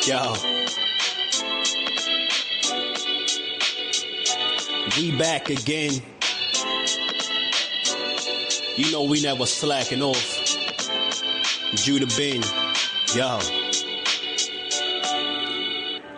Yo. We back again. You know we never slacking off. Judah Ben. Yo.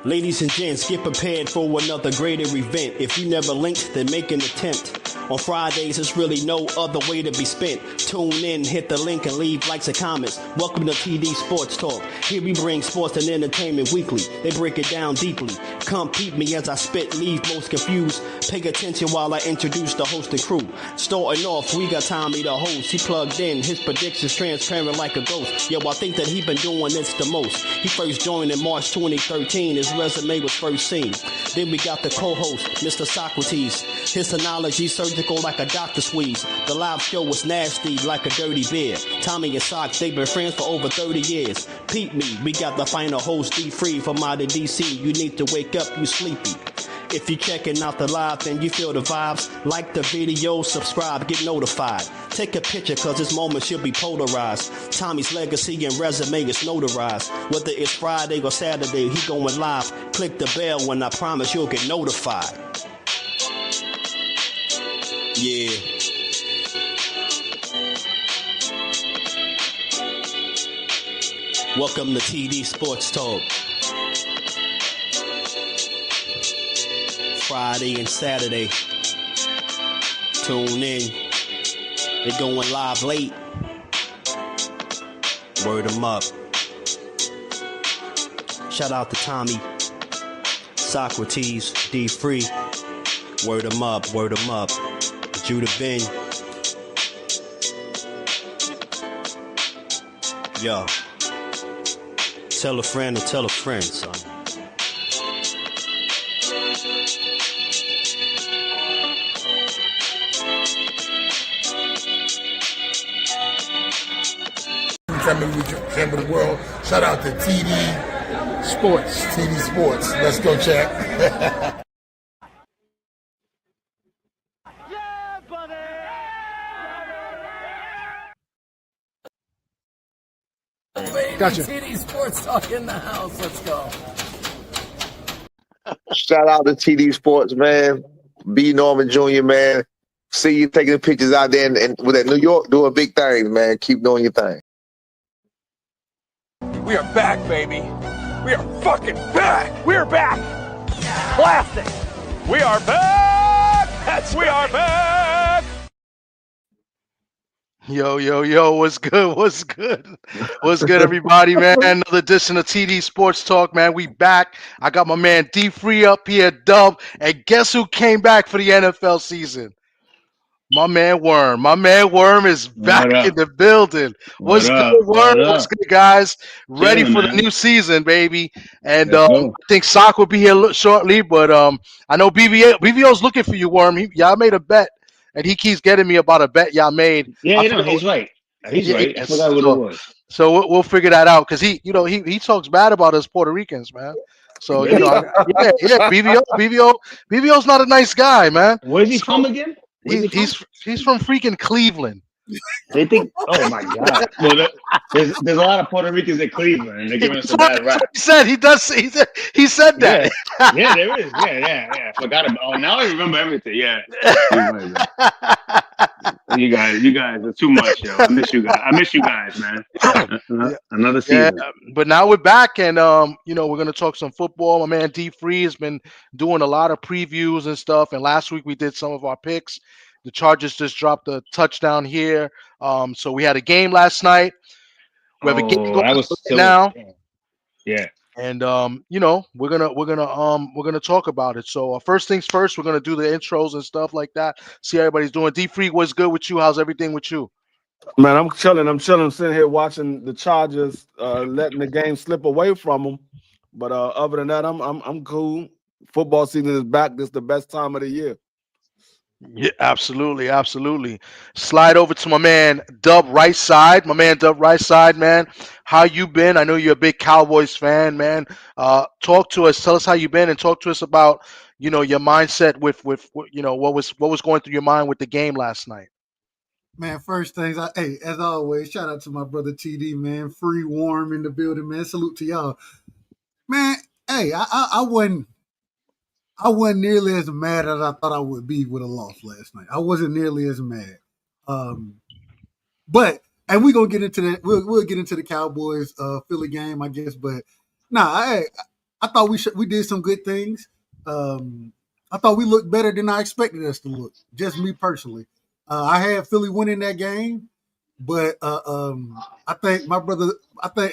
Ladies and gents, get prepared for another greater event. If you never linked, then make an attempt. On Fridays, there's really no other way to be spent. Tune in, hit the link, and leave likes and comments. Welcome to TD Sports Talk. Here we bring sports and entertainment weekly. They break it down deeply. Come peep me as I spit, leave most confused. Pay attention while I introduce the host and crew. Starting off, we got Tommy the host. He plugged in, his predictions transparent like a ghost. Yo, I think that he been doing this the most. He first joined in March 2013. His resume was first seen. Then we got the co-host, Mr. Socrates. His analogy surgical like a doctor squeeze. The live show was nasty like a dirty beer. Tommy and Sock, they've been friends for over 30 years. Peep me, we got the final host, D-Free from out of DC. You need to wake up, you sleepy. If you're checking out the live, then you feel the vibes. Like the video, subscribe, get notified. Take a picture, cause this moment should be polarized. Tommy's legacy and resume is notarized. Whether it's Friday or Saturday, he going live. Click the bell when I promise you'll get notified. Yeah. Welcome to TD Sports Talk. Friday and Saturday. Tune in. They're going live late. Word them up. Shout out to Tommy, Socrates, D-Free. Word them up, word them up. Judah Ben. Yo. Tell a friend and tell a friend, son. Champion of the world. Shout out to TD Sports. TD Sports. Let's go, chat. Yeah, buddy. Gotcha. TD Sports Talk in the house. Let's go. Shout out to TD Sports, man. B. Norman Jr., man. See you taking pictures out there and with that New York doing big things, man. Keep doing your thing. We are back, baby. We are fucking back. We are back. Classic. We are back. We are back. Yo, what's good? What's good? What's good, everybody, man? Another edition of TD Sports Talk, man. We back. I got my man D-Free up here, Dub. And guess who came back for the NFL season? My man Worm. My man Worm is back in the building. What's good, Worm? What's good, guys? Ready for the new season, baby. And I think Sock will be here shortly, but I know BVO's looking for you, Worm. Y'all made a bet, and he keeps getting me about a bet y'all made. Yeah, he's right. He's right. I forgot what it was. So we'll figure that out because he talks bad about us Puerto Ricans, man. So BVO's not a nice guy, man. Where's he from again? He's from freaking Cleveland. They think, oh my God. Well, there's a lot of Puerto Ricans in Cleveland, and they're giving us a bad rap. He said he said that. Yeah, there is. Yeah. Forgot about. Oh, now I remember everything. Yeah. You guys are too much, yo. I miss you guys, man. Another season. Yeah, but now we're back, and we're gonna talk some football. My man D-Free has been doing a lot of previews and stuff, and last week we did some of our picks. The Chargers just dropped a touchdown here. So we had a game last night. We have a game going now. Yeah. And we're gonna talk about it. So first things first, we're gonna do the intros and stuff like that. See how everybody's doing. D-Free, what's good with you? How's everything with you? Man, I'm chilling. Sitting here watching the Chargers letting the game slip away from them. But other than that, I'm cool. Football season is back. This is the best time of the year. Yeah, absolutely. Slide over to my man Dub Rightside. My man Dub Rightside, man. How you been? I know you're a big Cowboys fan, man. Talk to us. Tell us how you been, and talk to us about your mindset with what was going through your mind with the game last night. Man, first things, as always, shout out to my brother TD, man. Free, warm in the building, man. Salute to y'all. Man, hey, I wasn't nearly as mad as I thought I would be with a loss last night. I wasn't nearly as mad. But and we're gonna get into that. We'll get into the Cowboys Philly game, I guess. But nah, I thought we did some good things. I thought we looked better than I expected us to look. Just me personally. I had Philly winning that game, but I think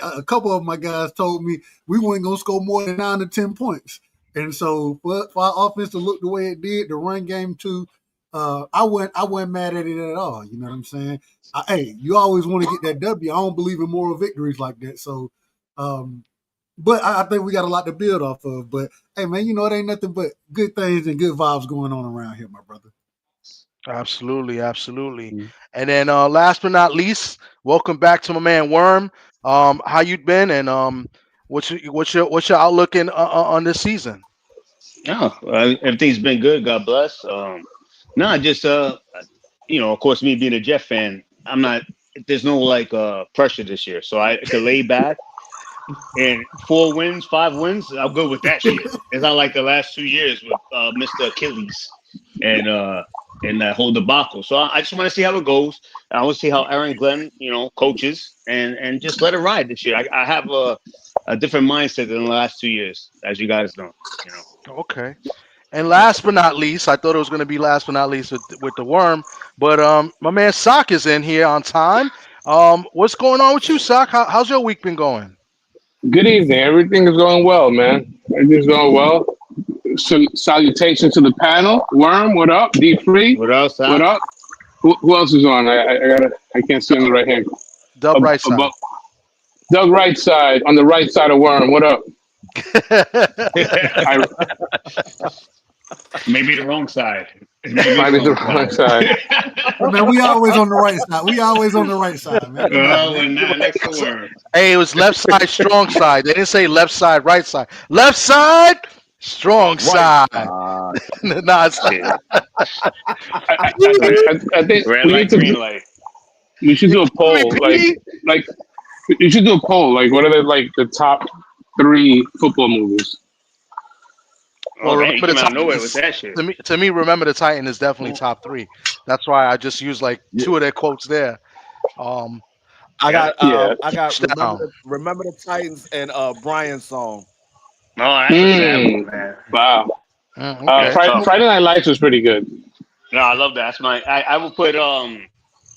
a couple of my guys told me we weren't gonna score more than 9 to 10 points. And so for our offense to look the way it did, the run game too, I wasn't mad at it at all. You know what I'm saying? Hey, you always want to get that W. I don't believe in moral victories like that. So, but I think we got a lot to build off of. But hey, man, it ain't nothing but good things and good vibes going on around here, my brother. Absolutely, absolutely. And then last but not least, welcome back to my man Worm. How you been, and what's your outlook on this season? Oh, everything's been good. God bless. No, just of course, me being a Jet fan, I'm not. There's no pressure this year, so I could lay back. And 4 wins, 5 wins, I'm good with that shit. It's not like the last 2 years with Mr. Achilles and that whole debacle. So I just want to see how it goes. I want to see how Aaron Glenn, coaches, and just let it ride this year. I have a different mindset than the last 2 years, as you guys know. Okay. And last but not least, I thought it was going to be last but not least with the Worm, but my man Sock is in here on time. What's going on with you, Sock? How's your week been going? Good evening. Everything is going well, man. Everything's going well. Salutations to the panel. Worm, what up? D Free, what up, Sock? What up? Who else is on? I can't see on the right hand. Doug Rightside. Doug Rightside on the right side of Worm. What up? Maybe the wrong side. Maybe the wrong side. Man, we always on the right side. We always on the right side, man. We're not next to Worm. Hey, it was left side, strong side. They didn't say left side, right side. Left side, strong side. Nah, it's I think red light, green light. We should do a poll. Like you should do a poll. Like, what are the top 3 football movies? Well, Remember the Titan with that shit. To me, Remember the Titan is definitely top 3. That's why I just used 2 of their quotes there. I got Remember the Titans and Brian's song. Oh, that's a man. Wow. Okay. Friday Night Lights was pretty good. No, I love that. That's I would put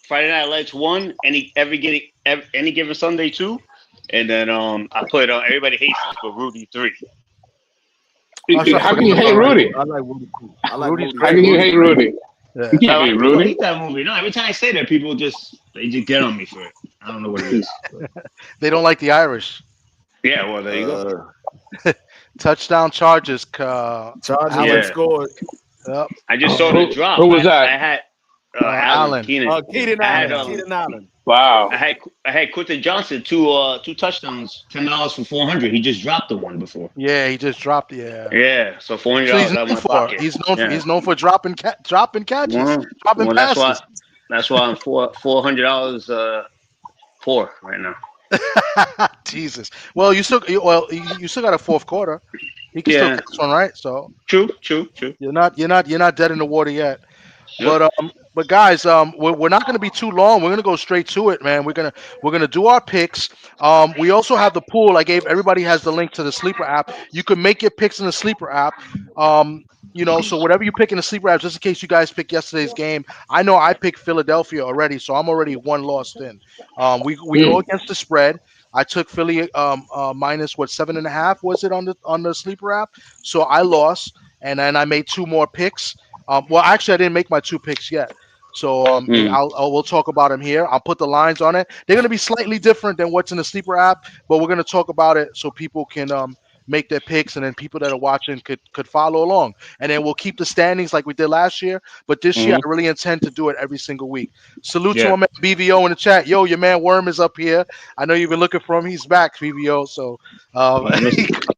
Friday Night Lights 1, any given Sunday 2, and then I put Everybody Hates Us but Rudy 3. How can you hate Rudy? I like Rudy. How can you hate Rudy? Yeah. You can't hate Rudy. I hate that movie. No, every time I say that, people just get on me for it. I don't know what it is. They don't like the Irish. Yeah, well, there you go. Touchdown Chargers. Allen scored. Yep. I just saw the drop. Who was that? I had Allen. Keenan Allen. Wow. I had Quentin Johnson two touchdowns, $10 for 400. He just dropped the one before. Yeah, he just dropped. Yeah, so $400 out of my pocket. He's known for dropping catches, dropping passes. That's why I'm $400 poor right now. Jesus. Well, you still got a fourth quarter. You can still catch one, right? So true. You're not dead in the water yet. Yep. But guys, we're not going to be too long. We're going to go straight to it, man. We're gonna do our picks. We also have the pool. Everybody has the link to the Sleeper app. You can make your picks in the Sleeper app. So whatever you pick in the Sleeper app, just in case you guys pick yesterday's game. I know I picked Philadelphia already, so I'm already 1 lost in. We go against the spread. I took Philly minus 7.5 was it on the Sleeper app? So I lost, and then I made 2 more picks. Well, actually, I didn't make my 2 picks yet. So we'll talk about them here. I'll put the lines on it. They're going to be slightly different than what's in the Sleeper app, but we're going to talk about it so people can make their picks, and then people that are watching could follow along. And then we'll keep the standings like we did last year. But this year, I really intend to do it every single week. Salute to my man BVO in the chat. Yo, your man Worm is up here. I know you've been looking for him. He's back, BVO. So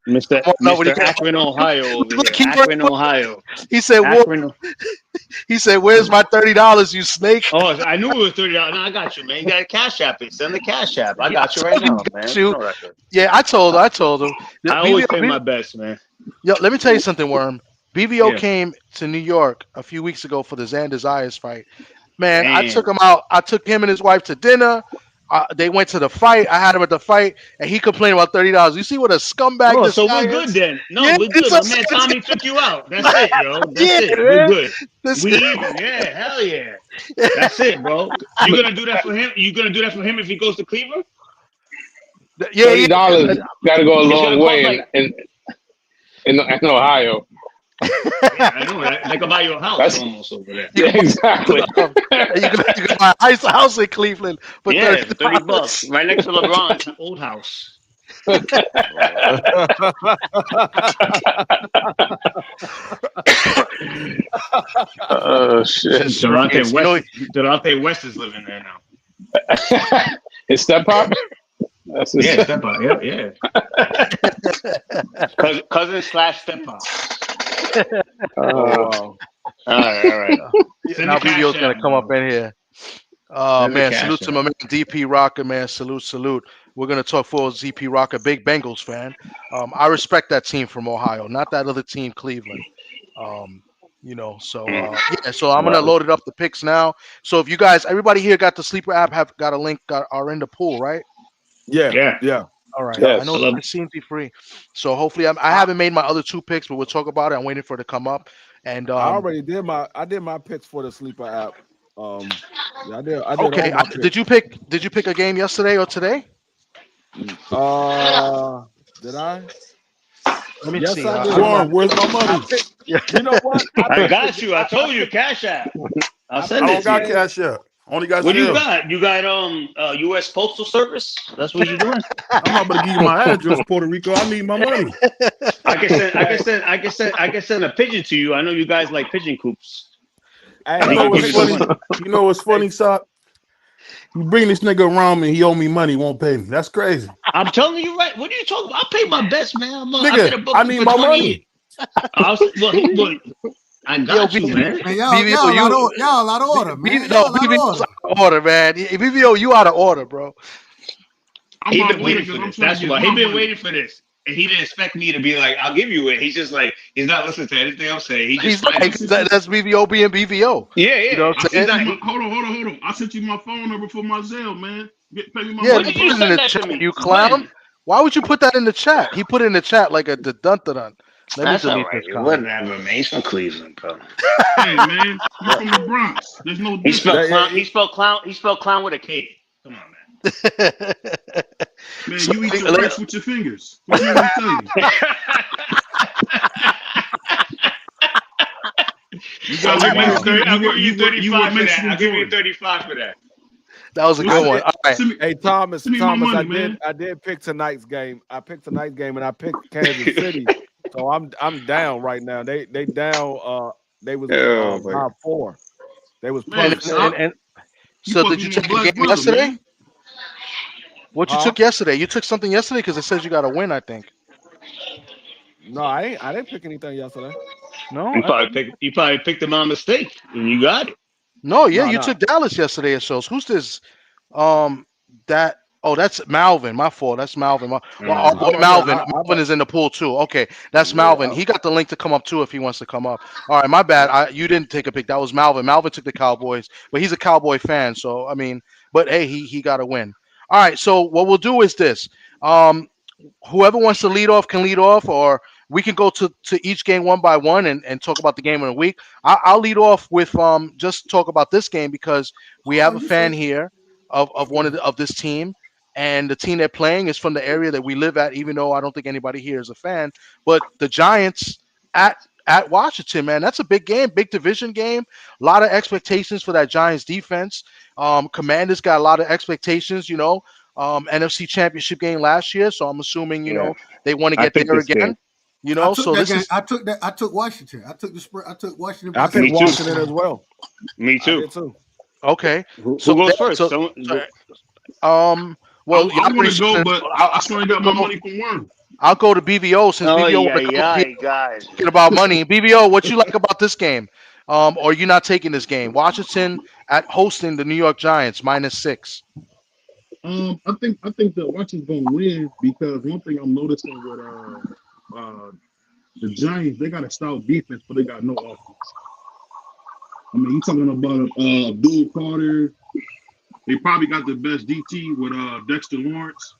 Mr. Mr. Akron, Ohio over here. Akron, Ohio. He said, Akron. He said, "Where's my $30, you snake?" Oh, I knew it was $30. No, I got you, man. You got a cash app. Send the cash app. I got you right now, man. Yeah, I told him. I always pay my best, man. Yo, let me tell you something, Worm. BVO came to New York a few weeks ago for the Xander Zayas fight. Man, Damn. I took him out. I took him and his wife to dinner. They went to the fight. I had him at the fight, and he complained about $30. You see what a scumbag Oh, this so guy we're good is? then. No, Yeah, we're good. My man Tommy took you out. That's it, yo. That's it. We're good. We even. Yeah, hell yeah. That's it, bro. You gonna do that for him? You gonna do that for him if he goes to Cleveland? Yeah, $30 got to go a It's long gonna cost way in Ohio. Yeah, I know. Like about your house That's almost over there. Yeah, exactly. You can buy a house in Cleveland for $30, right next to LeBron's old house. Oh shit! Delonte West is living there now. His step-up? That's his step-up. Yeah. Cousin / step-up. Wow. All right. Now BVO's gonna come up in here. Oh man, salute to my man DP Rocker, man. Salute. We're gonna talk for ZP Rocker, big Bengals fan. I respect that team from Ohio, not that other team, Cleveland. So I'm gonna load it up the picks now. So if you guys, everybody here got the Sleeper app, have got a link, are in the pool, right? Yeah. All right. Yes. I know it seems to be free. So hopefully I haven't made my other 2 picks, but we'll talk about it. I'm waiting for it to come up. And I already did my picks for the Sleeper app. I did. Okay. Did you pick a game yesterday or today? Did I? Let me see. I did. Where's my money? You know what? I got you. I told you, Cash App. I'll send it. I don't got Cash App. Only got. What do you got? You got U.S. Postal Service? That's what you're doing. I'm not gonna give you my address, Puerto Rico. I need my money. I can send a pigeon to you. I know you guys like pigeon coops. You know what's funny, Sock? You bring this nigga around me, he owe me money, won't pay me. That's crazy. I'm telling you, right? What are you talking about? I pay my best, man. I need my money. I got you, man. Man, y'all out of order, man. BVO's out of order, man. BVO, you out of order, bro. He been waiting for this. That's why he been waiting for this. And he didn't expect me to be like, I'll give you it. He's just like, he's not listening to anything I'm saying. He's like, that's BVO being BVO. Yeah. You know what I'm saying? Hold on. I sent you my phone number for my Zelle, man. Pay me my money. You put it in the chat, you clown. Why would you put that in the chat? He put it in the chat like a dun-dun-dun. That's all right. Whatever, man. He's from Cleveland, bro. Hey, man. He's from the Bronx. There's no difference. He spelled clown with a K. Come on, man. Man, you eat your rice with your fingers. What do you want to tell you? I'll give you 35 for that. I'll give you 35 for that. That was a good one. All right. Hey, Thomas, money, I did pick tonight's game. I picked tonight's game, and I picked Kansas City. So I'm down right now. They down. They was 4. They was and so did you take a game yesterday? Man. What you took yesterday? You took something yesterday because it says you got to win. I think. No, I didn't pick anything yesterday. No, you probably picked them on mistake, and you got it. No, you took Dallas yesterday. It shows. Who's this? That's Malvin. My fault. That's Malvin. Malvin is in the pool too. Okay, that's Malvin. He got the link to come up too if he wants to come up. All right, my bad. You didn't take a pick. That was Malvin. Malvin took the Cowboys, but he's a Cowboy fan. So I mean, but hey, he got to win. All right. So what we'll do is this. Whoever wants to lead off can lead off, or we can go to each game one by one and talk about the game of the week. I'll lead off with just talk about this game because we have a fan here of one of this team. And the team they're playing is from the area that we live at, even though I don't think anybody here is a fan. But the Giants at Washington, man, that's a big game, big division game. A lot of expectations for that Giants defense. Commanders got a lot of expectations, NFC Championship game last year. So I'm assuming, they want to get there again. I took Washington. I took Washington. I picked Washington as well. Me too. Okay. Who goes first? Well, I want to go, but I still got my money from Worm. I'll go to BVO since Oh BVO yeah, want to come up here yeah, guys. talking about money. BVO, what you like about this game? Or you not taking this game? Washington at hosting the New York Giants -6. I think the Washington's gonna win because one thing I'm noticing with the Giants, they got a stout defense, but they got no offense. I mean, you talking about Abdul Carter. They probably got the best DT with Dexter Lawrence.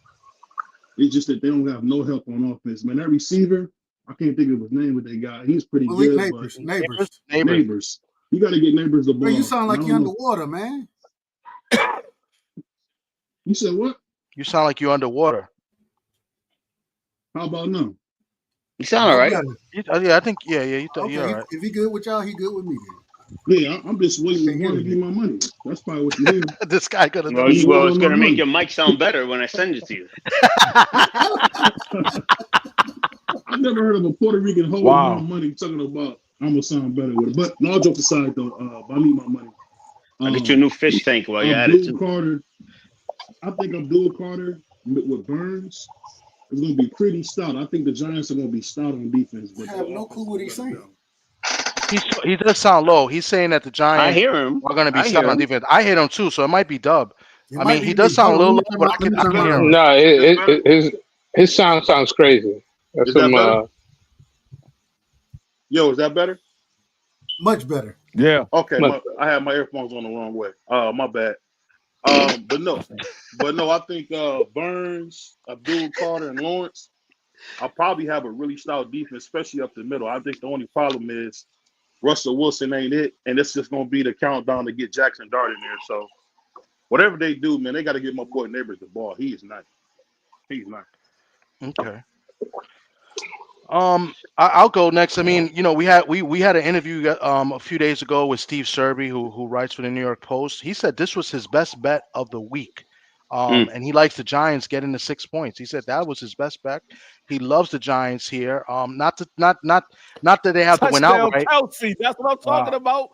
It's just that they don't have no help on offense. Man, that receiver, I can't think of his name, but they got he's pretty Malik good. Neighbors. But Neighbors. You got to get Neighbors the ball. Bro, you sound like you're underwater, man. You said what? You sound like you're underwater. How about now? You sound all right. Yeah, I think yeah. You're Okay, all right. if he good with y'all, he good with me. Yeah, I'm just waiting for him to give my money. That's probably what you hear. This guy gonna. Well, it's gonna make your mic sound better when I send it to you. I've never heard of a Puerto Rican holding my money talking about I'm gonna sound better with it. But no joke aside though, I need my money. I'll get you a new fish tank while you're at it. Carter, I think Abdul Carter with Burns is gonna be pretty stout. I think the Giants are gonna be stout on defense. I have no clue what he's saying. He does sound low. He's saying that the Giants I hear him. are going to be stout on defense. I hit him too, so it might be Dub. I mean, he does sound a little low, but I can hear him. No, his sound sounds crazy. That's some. Yo, is that better? Much better. Yeah. Okay, I had my earphones on the wrong way. My bad. But no, I think Burns, Abdul Carter, and Lawrence, I'll probably have a really stout defense, especially up the middle. I think the only problem is Russell Wilson ain't it, and it's just gonna be the countdown to get Jackson Dart in there. So whatever they do, man, they got to get my boy Neighbors the ball. He is nice. He's nice. Okay. I'll go next. I mean, you know, we had an interview a few days ago with Steve Serby, who writes for the New York Post. He said this was his best bet of the week. And he likes the Giants getting the 6 points. He said that was his best bet. He loves the Giants here. Not that they have to win outright. Kelsey, that's what I'm talking about.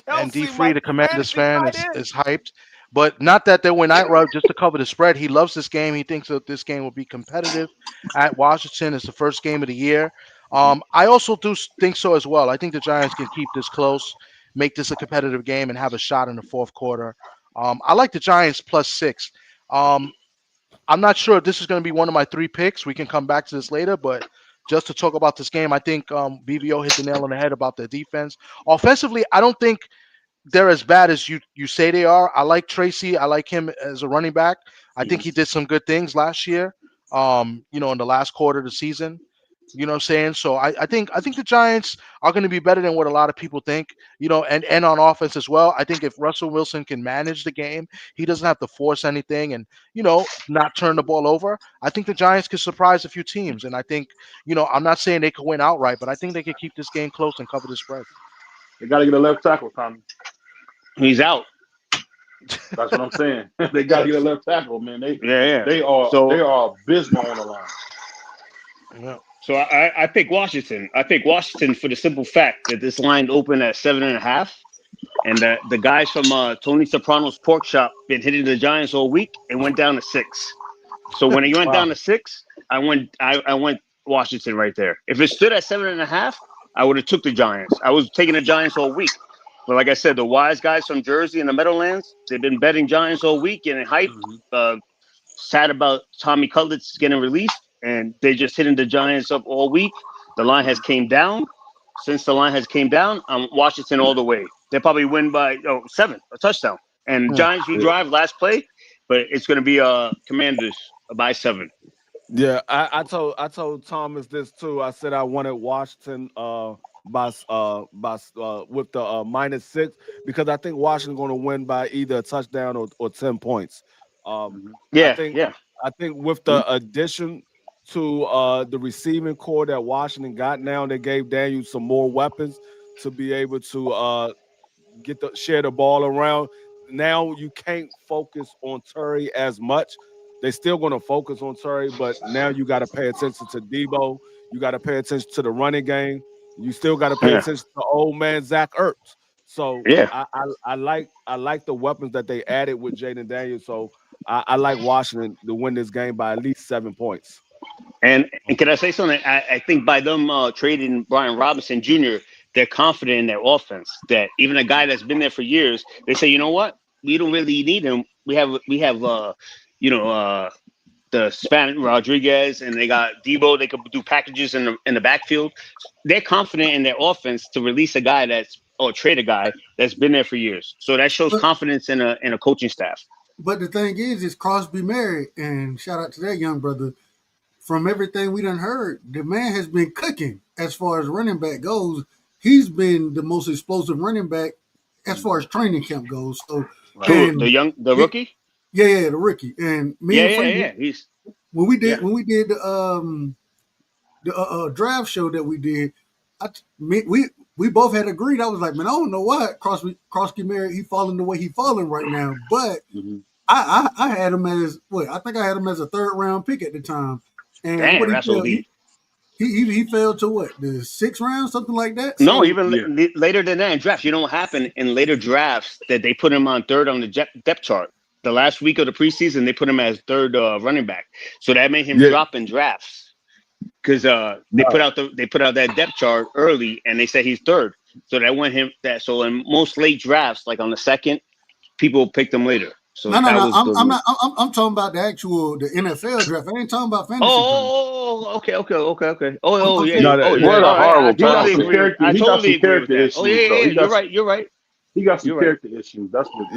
Kelsey, and D Free, the Commanders fan, is hyped. But not that they win outright, just to cover the spread. He loves this game. He thinks that this game will be competitive at Washington. It's the first game of the year. I also do think so as well. I think the Giants can keep this close, make this a competitive game, and have a shot in the fourth quarter. I like the Giants +6. I'm not sure if this is going to be one of my 3 picks. We can come back to this later, but just to talk about this game, I think BVO hit the nail on the head about their defense. Offensively, I don't think they're as bad as you say they are. I like Tracy. I like him as a running back. I think he did some good things last year, in the last quarter of the season. You know what I'm saying? So I think the Giants are going to be better than what a lot of people think, and on offense as well. I think if Russell Wilson can manage the game, he doesn't have to force anything and, not turn the ball over. I think the Giants could surprise a few teams. And I think, I'm not saying they could win outright, but I think they could keep this game close and cover the spread. They got to get a left tackle, Tommy. He's out. That's what I'm saying. They got to get a left tackle, man. They are abysmal on the line. Yeah. So I pick Washington. I pick Washington for the simple fact that this line opened at 7.5, and that the guys from Tony Soprano's Pork Shop been hitting the Giants all week and went down to 6. So when it went down to 6, I went Washington right there. If it stood at 7.5, I would have took the Giants. I was taking the Giants all week. But like I said, the wise guys from Jersey and the Meadowlands, they've been betting Giants all week and hyped, sad about Tommy Cutlets getting released, and they just hitting the Giants up all week. The line has came down. Since the line has came down, I'm Washington all the way. They probably win by 7, a touchdown. And Giants will drive last play, but it's going to be Commanders by 7. Yeah, I told Thomas this too. I said I wanted Washington with the -6 because I think Washington's going to win by either a touchdown or 10 points. I think with the addition to the receiving core that Washington got now, they gave Daniel some more weapons to be able to share the ball around. Now you can't focus on Terry as much. They're still going to focus on Terry, but now you got to pay attention to Debo. You got to pay attention to the running game. You still got to pay attention to old man Zach Ertz. So I like the weapons that they added with Jaden Daniels. So I like Washington to win this game by at least 7 points. And can I say something? I think by them trading Brian Robinson Jr., they're confident in their offense. That even a guy that's been there for years, they say, you know what, we don't really need him. We have the Spanish Rodriguez, and they got Debo. They could do packages in the backfield. They're confident in their offense to release a guy trade a guy that's been there for years. So that shows confidence in a coaching staff. But the thing is Crosby married, and shout out to that young brother. From everything we done heard, the man has been cooking as far as running back goes. He's been the most explosive running back as far as training camp goes. So the rookie? Yeah, the rookie. And He's when we did the draft show that we did, we both had agreed. I was like, man, I don't know why Crosby married. He falling the way he falling right now, but I had him as I think I had him as a 3rd round pick at the time. And damn, that's elite. He fell to the 6th round, something like that. No, even later than that in drafts. You know what happened in later drafts that they put him on 3rd on the depth chart. The last week of the preseason, they put him as 3rd running back. So that made him drop in drafts because they put out that depth chart early, and they said he's 3rd. So that went him that. So in most late drafts, like on the 2nd, people picked him later. So I'm talking about the NFL draft. I ain't talking about fantasy. Okay. Oh, yeah. What a horrible character. I totally agree with that. Issues, You're right. He got some character issues. That's what.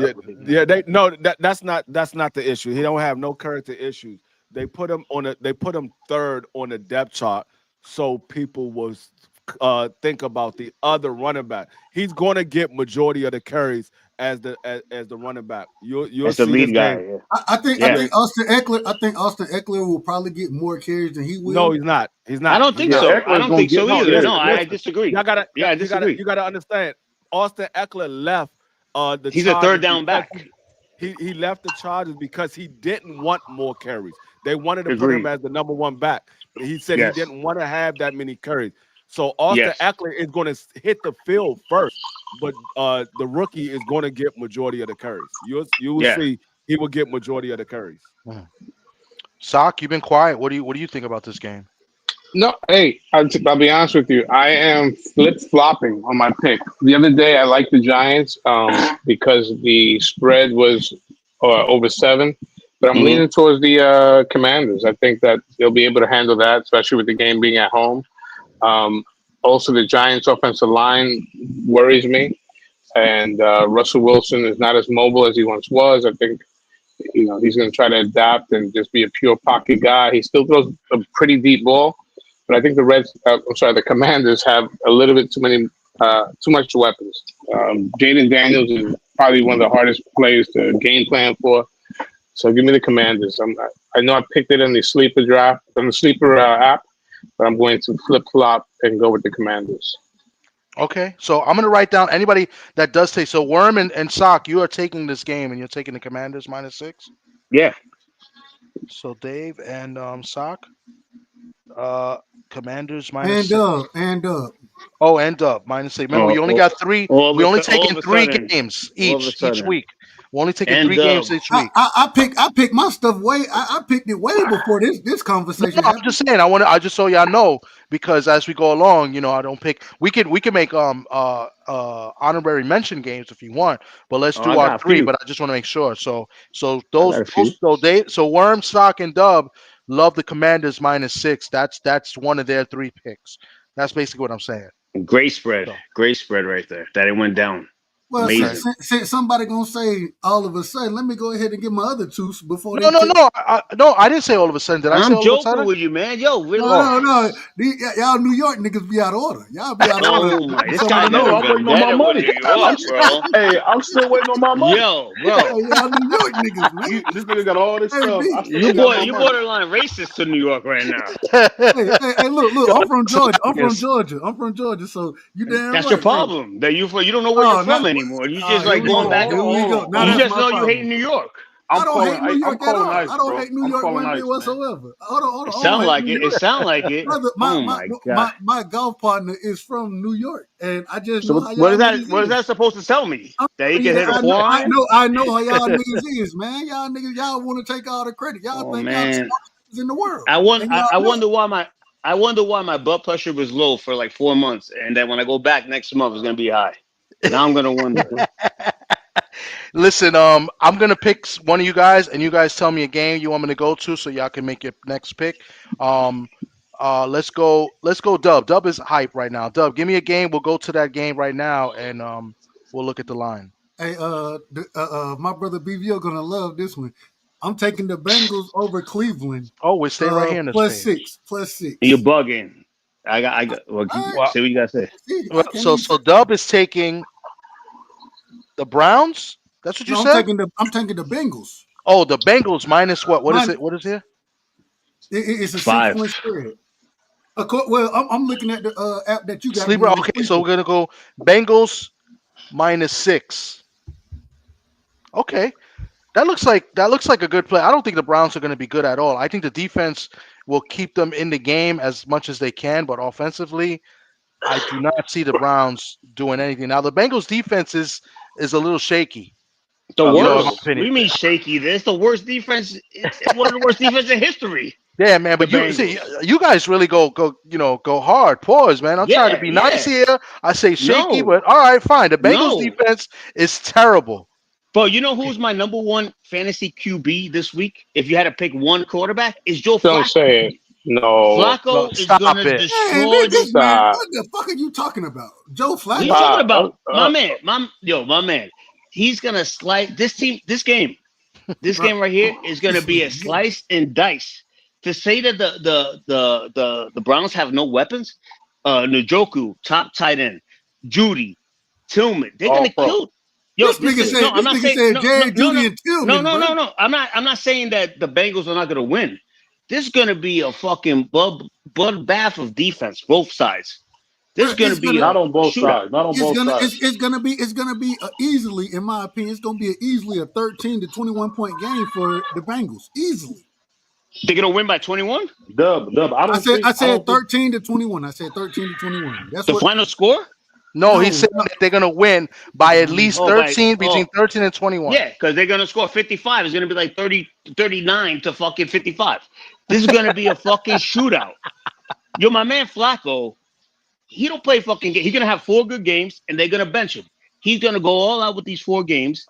That's not the issue. He don't have no character issues. They put him 3rd on the depth chart, so people was think about the other running back. He's going to get majority of the carries as the running back. You'll see the lead guy. Yeah. I think Austin Eckler. I think Austin Eckler will probably get more carries than he will. No, he's not. I don't think so. I don't think so either. No, I disagree. I disagree. You gotta understand. Austin Eckler left. He's a 3rd down back. He left the Chargers because he didn't want more carries. They wanted to put him as the number 1 back. He said he didn't want to have that many carries. So Austin Eckler is going to hit the field first, but the rookie is going to get majority of the carries. You will see he will get majority of the carries. Sock, you've been quiet. What do you think about this game? No, hey, I'll be honest with you. I am flip-flopping on my pick. The other day, I liked the Giants because the spread was over 7, but I'm leaning towards the Commanders. I think that they'll be able to handle that, especially with the game being at home. Also, the Giants' offensive line worries me, and Russell Wilson is not as mobile as he once was. I think he's going to try to adapt and just be a pure pocket guy. He still throws a pretty deep ball, but I think the Commanders have a little bit too much weapons. Jaden Daniels is probably one of the hardest players to game plan for. So give me the Commanders. I know I picked it in the sleeper draft, on the sleeper app, but I'm going to flip-flop and go with the Commanders. Okay, so I'm going to write down anybody that does take. So Worm and Sock, you are taking this game, and you're taking the Commanders -6? Yeah. So Dave and Sock, Commanders -6. And up. Oh, and up -6. Remember, we only got 3. We only taking 3 games each week. We're only taking 3 games each week. I picked my stuff I picked it way before this conversation. No, I'm just saying. I just so y'all know, because as we go along, I don't pick. We can make honorary mention games if you want, but let's do our 3. But I just want to make sure. So Worm, Sock, and Dub love the Commanders -6. That's one of their 3 picks. That's basically what I'm saying. Great spread right there. That it went down. Well, since somebody gonna say all of a sudden, let me go ahead and get my other 2 before. No, I didn't say all of a sudden. Did I say all of a sudden? I'm joking with you, man. Yo, really? No. Y'all New York niggas be out of order. Y'all be out of order. Oh my! This guy never I'm waiting on my money. Hey, I'm still waiting on my money. Yo, bro. Y'all New York niggas, man. This nigga got all this stuff. You borderline racist to New York right now. Hey, look. I'm from Georgia. I'm from Georgia. So you damn That's right, your problem. That you don't know where you're from anymore. You just like going back and forth. You just know you hate New York. I don't hate New York at all. I don't hate New York one bit whatsoever. Hold on. It sound like it. Brother, Oh my God. My golf partner is from New York, and I just know how y'all niggas is. What is that supposed to tell me? That he can hit a fly? I know how y'all niggas is, man. Y'all niggas, y'all want to take all the credit. Y'all think y'all smart. in the world. I wonder why my blood pressure was low for like 4 months, and then when I go back next month, it's gonna be high. Now I'm gonna wonder. Listen, I'm gonna pick one of you guys, and you guys tell me a game you want me to go to, so y'all can make your next pick. Let's go, Dub. Dub is hype right now. Dub, give me a game. We'll go to that game right now, and we'll look at the line. Hey, my brother BVO gonna love this one. I'm taking the Bengals over Cleveland. Oh, we're staying right here in this +6. You're bugging. I got. Well, say what you gotta say. So Dub is taking the Browns. That's what you said. I'm taking the Bengals. Oh, the Bengals minus what? What is it? What is here? It's a 5. 6-point spread. Well, I'm looking at the app that you got. Sleeper. Okay, so we're gonna go Bengals -6. Okay, that looks like a good play. I don't think the Browns are going to be good at all. I think the defense will keep them in the game as much as they can, but offensively, I do not see the Browns doing anything. Now the Bengals defense is a little shaky. The worst. What do you mean shaky? It's the worst defense. It's one of the worst defenses in history. Yeah, man, but you guys really go hard. Pause, man. I'm trying to be nice here. I say shaky, but all right, fine. The Bengals defense is terrible. Bro, you know who's my number one fantasy QB this week? If you had to pick one quarterback, is Joe Flacco. Don't say it. No. Flacco is going to destroy this man. What the fuck are you talking about? Joe Flacco? What are you talking about? My man. He's going to slide this game right here is going to be a slice and dice. To say that the Browns have no weapons, Njoku, top tight end, Judy, Tillman, they're going to kill. Yo, this nigga said Jerry, Judy, and Tillman. No. I'm not saying that the Bengals are not going to win. This is going to be a fucking bloodbath of defense, both sides. This is going to be not on both sides. Not on both sides. It's going to be easily, in my opinion, it's going to be easily a 13 to 21 point game for the Bengals. Easily. They're going to win by 21? Dub. I said 13 to 21. I said 13 to 21. That's the final score? No, he said that they're going to win by at least 13, between 13 and 21. Yeah, because they're going to score 55. It's going to be like 39 to fucking 55. This is going to be a fucking shootout. Yo, my man Flacco, he don't play fucking game. He's going to have 4 good games, and they're going to bench him. He's going to go all out with these 4 games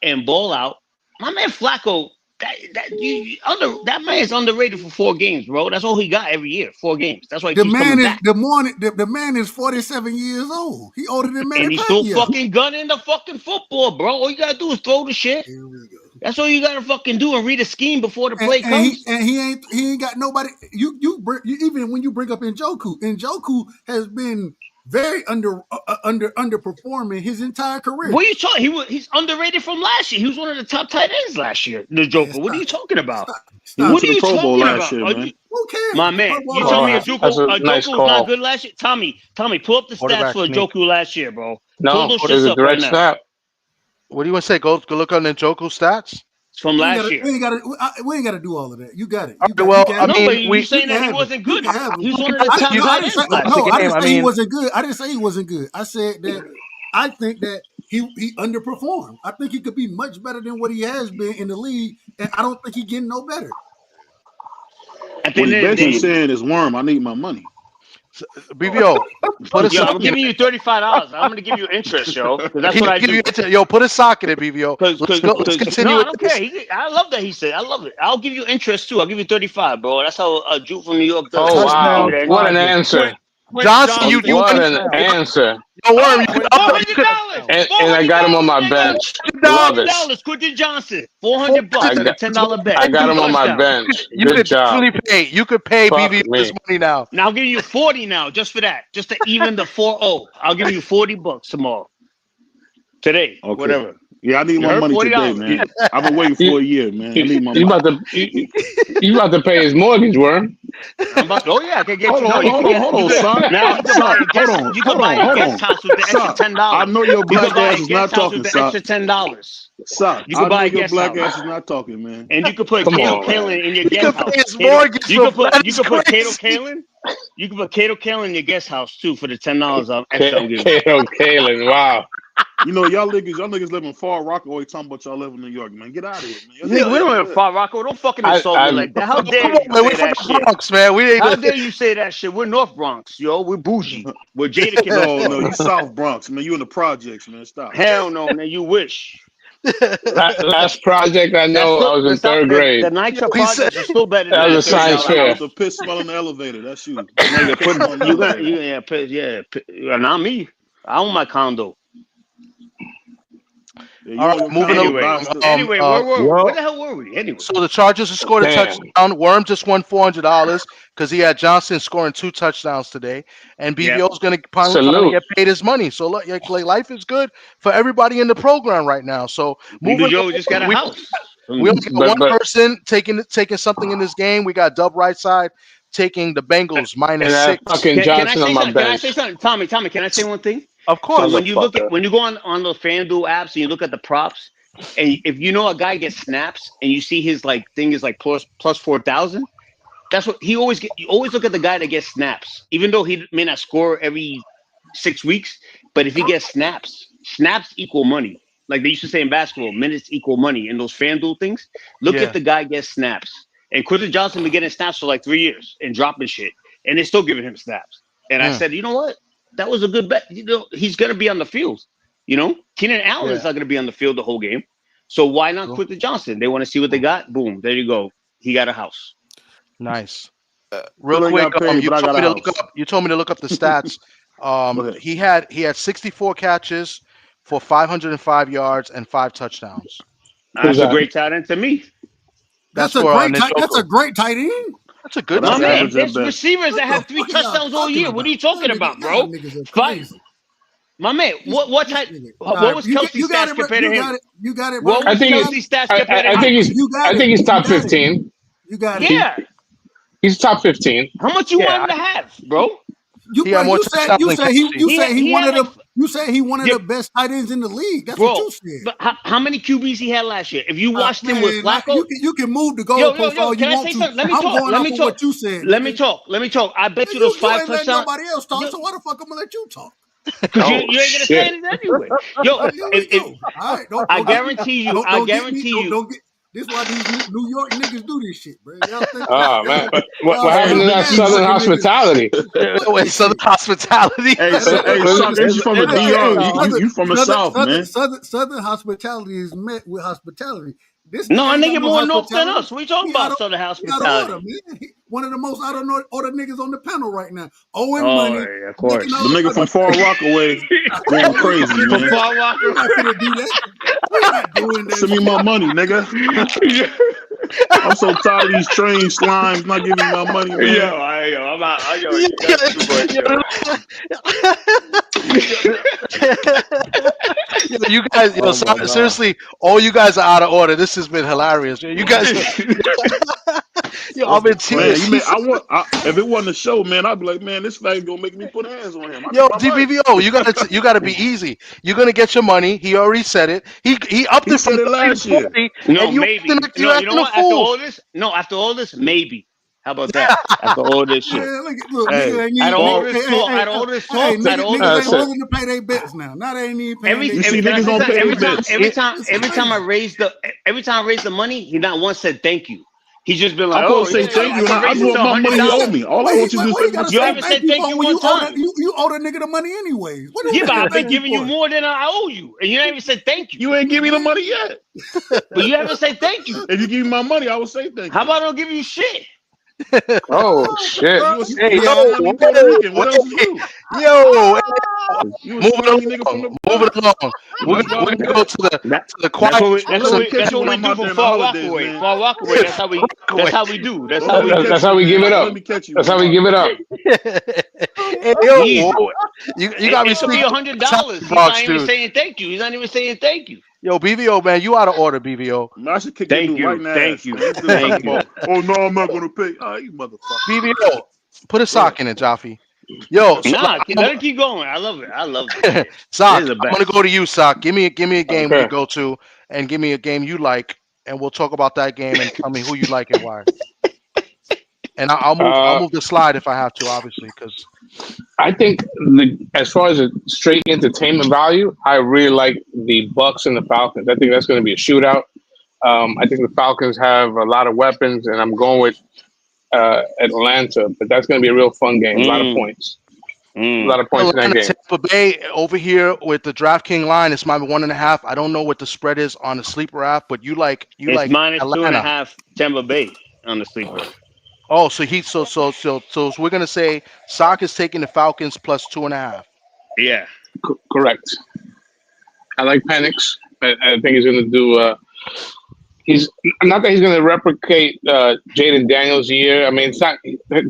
and ball out. My man Flacco, that man is underrated for 4 games, bro. That's all he got every year, 4 games. That's why he keeps coming back. The man is 47 years old. He older than Manny. And he's still fucking gunning the fucking football, bro. All you gotta do is throw the shit. Here we go. That's all you gotta fucking do and read a scheme before the play comes. He ain't got nobody. You even when you bring up Njoku has been very underperforming his entire career. What are you talking? He's underrated from last year. He was one of the top tight ends last year. Njoku. What are you talking about? What are you talking about? Man. Who cares? My man, you told me Njoku was not good last year. Tommy, pull up the stats for Njoku last year, bro. No, there's a direct snap. What do you want to say? Go look on Njoku stats. From last year. We ain't got to do all of that. You got it. You're saying that he wasn't good. He's one of the top tight ends. I didn't say he wasn't good. I didn't say he wasn't good. I said that I think that he underperformed. I think he could be much better than what he has been in the league, and I don't think he's getting no better. What he's basically saying is, Worm, I need my money. BVO, I'm giving you $35. I'm gonna give you interest, yo. Because that's what I do. Yo, put a sock in it, BVO. Let's continue. No, I don't care. I love that he said. I love it. I'll give you interest too. I'll give you 35, bro. That's how a Jew from New York does. Oh wow! What an answer, Johnson. You what an answer. No worry. And I got him on my bench. Love it. Quentin Johnson, $400 $10 bet. I got him on my bench. Good job. You could pay BVO this money now. Now I'll give you 40 now, just for that, just to even the 4-0. I'll give you $40 tomorrow. Today, whatever. Yeah, I need my money today, man. I've been waiting for a year, man. I need my money. You about to pay his mortgage, Worm? I can get Hold on, son. Now you can buy a guest house with the extra $10. I know your black ass is not talking, son. Extra $10. Son, you can buy a guest black house. ass is not talking, man. And you can put Kato Kalin in your guest house. You can put Kato Kalin. You can put Kato Kalin in your guest house too for the $10 off extra. Kato Kalin, wow. You know, y'all niggas live in Far Rockaway talking about y'all live in New York, man. Get out of here, man. Nigga, we don't have Far Rockaway. Don't fucking insult me like that. How dare you say that shit? Bronx, man. We ain't How dare you say that shit? We're North Bronx, yo. We're bougie. We're Jada Kiss. No, you South Bronx, man. You in the projects, man. Stop. Hell no, man. You wish. Last project I know, I was in third grade. The Nitro project is still better than that was a science fair. The piss smell in the elevator. That's you. Not me. I own my condo. Yeah, all right, moving on. Anyway, where the hell were we? Anyway, so the Chargers have scored a touchdown. Worm just won $400 because he had Johnson scoring 2 touchdowns today, and BVO is going to probably get paid his money. So like life is good for everybody in the program right now. So BVO just got a house. We only got one person taking something in this game. We got Dub Rightside taking the Bengals -6. Fucking Johnson on my bench. Can I say something, Tommy? Can I say one thing? Of course. So when you go on the FanDuel apps and you look at the props, and if you know a guy gets snaps and you see his thing is plus 4,000, that's what he always get. You always look at the guy that gets snaps, even though he may not score every 6 weeks. But if he gets snaps equal money. Like they used to say in basketball, minutes equal money. In those FanDuel things, look at the guy gets snaps. And Quentin Johnson been getting snaps for like 3 years and dropping shit, and they're still giving him snaps. And I said, you know what? That was a good bet. You know, he's going to be on the field. You know, Keenan Allen is not going to be on the field the whole game. So why not Quentin Johnson? They want to see what they got. Boom. There you go. He got a house. Nice. Real quick, you told me to look up the stats. He had 64 catches for 505 yards and 5 touchdowns. That's a great tight end to me. That's a great tight end. That's a good. My man, there's receivers that have 3 touchdowns all year. What are you talking about, bro? My man, what was Kelsey's stats compared to him? You got it. I think he's top 15. You got it. Yeah, he's top 15. How much you want him to have, bro? You said he one of the best tight ends in the league. That's what you said. But how many QBs he had last year? If you watched him with Flacco, you can move the goalpost all you want to. Let me talk. Let me talk. What you said. Let me talk. I bet you those 5 touchdowns. Nobody else talk. So why the fuck I'm gonna let you talk? Because you ain't gonna say anything anyway. I guarantee you. This is why these New York niggas do this shit, bro. Oh man, what happened to that Southern hospitality? Southern hospitality. Hey, you from the DR? You from the South, man? Southern hospitality is met with hospitality. I nigga more north than us. We talking about Southern hospitality. One of the most out of order niggas on the panel right now. Owing money. Yeah, of course. The nigga from Far Rockaway going crazy, man. From Far Rockaway. We're not gonna do that. We're not doing that. Send me my money, nigga. I'm so tired of these train slimes not giving me my money, man. I'm out. You guys, seriously, all you guys are out of order. This has been hilarious. You guys, I'm in tears. Man, if it wasn't a show, man, I'd be like, man, this fag gonna make me put hands on him. DBVO, you gotta be easy. You're gonna get your money. He already said it. He upped it from it last year. No, maybe. You know what? After all this, maybe. How about that? After all this shit. Out of all this talk, niggas ain't willing to pay their bets now. Now they ain't even paying every time I raise the money, he not once said thank you. He's just been like, I'm gonna say thank you. I want my money you owe me. All I want you to do is you haven't said thank you one time. You owe the nigga the money anyways. Yeah, but I've been giving you more than I owe you, and you haven't even said thank you. You ain't give me the money yet. But you haven't said thank you. If you give me my money, I will say thank you. How about I don't give you shit? Oh shit! Hey, moving along. We're gonna go to the quiet. That's what we do for Far Rockaway. Far Rockaway. That's how we do. That's how we give it up. That's how we give it up. You got me. It should be $100. He's not even saying thank you. Yo, BVO, man, you out of order, BVO. I should kick you right now. Thank you. Oh no, I'm not gonna pay. Oh, you motherfucker. BVO, put a sock in it, Jaffe. Yo, let it keep going. I love it. Sock, I'm gonna go to you, Sock. Give me a game you go to, and give me a game you like, and we'll talk about that game and tell me who you like and why. And I'll move the slide if I have to, obviously, because I think as far as a straight entertainment value, I really like the Bucks and the Falcons. I think that's going to be a shootout. I think the Falcons have a lot of weapons, and I'm going with Atlanta, but that's going to be a real fun game. A lot of points. A lot of points in that game. Tampa Bay over here with the DraftKings line. It's my 1.5. I don't know what the spread is on the sleeper app, but it's minus Atlanta. 2.5 Tampa Bay on the sleeper. Oh, so we're gonna say Sock is taking the Falcons plus 2.5. Yeah, correct. I like Penix. I think he's going to do. He's not that he's going to replicate Jaden Daniels' year. I mean, it's not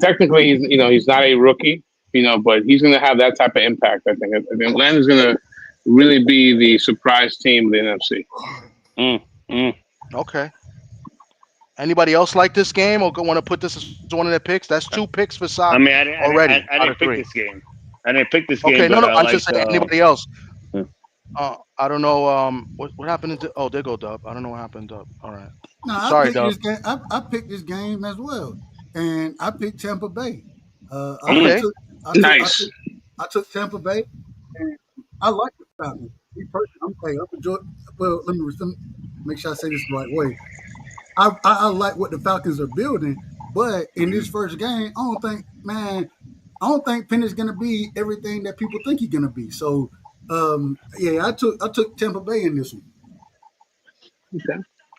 technically he's not a rookie, but he's going to have that type of impact. I think Atlanta's going to really be the surprise team of the NFC. Okay. Anybody else like this game or want to put this as one of their picks? That's 2 picks for Sock. I mean, I didn't pick this game. I didn't pick this game. Okay, no, I'm just saying anybody else. I don't know. What happened? There go Dub. I don't know what happened, Dub. All right. No, Sorry, Dub. I picked this game as well, and I picked Tampa Bay. Okay. I took Tampa Bay, and I like the Falcons. Me personally, I'm enjoying. Well, let me make sure I say this the right way. I like what the Falcons are building, but in this first game, I don't think Penny's gonna be everything that people think he's gonna be. So, I took Tampa Bay in this one.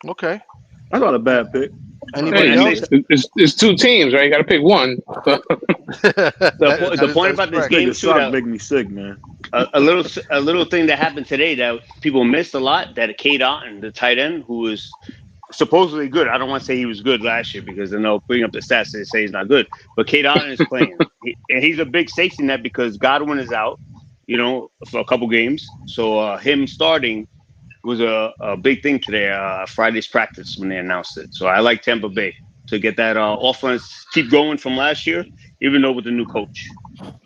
Okay. That's not a bad pick. Anybody else? It's 2 teams, right? You got to pick one. The point about this game too, make me sick, man. A little thing that happened today that people missed a lot. That Cade Otton, the tight end, who was supposedly good. I don't want to say he was good last year because then they'll bring up the stats and say he's not good. But Cade Otton is playing, and he's a big safety net because Godwin is out, for a couple games. So him starting was a big thing today, Friday's practice when they announced it. So I like Tampa Bay to get that offense keep going from last year, even though with the new coach.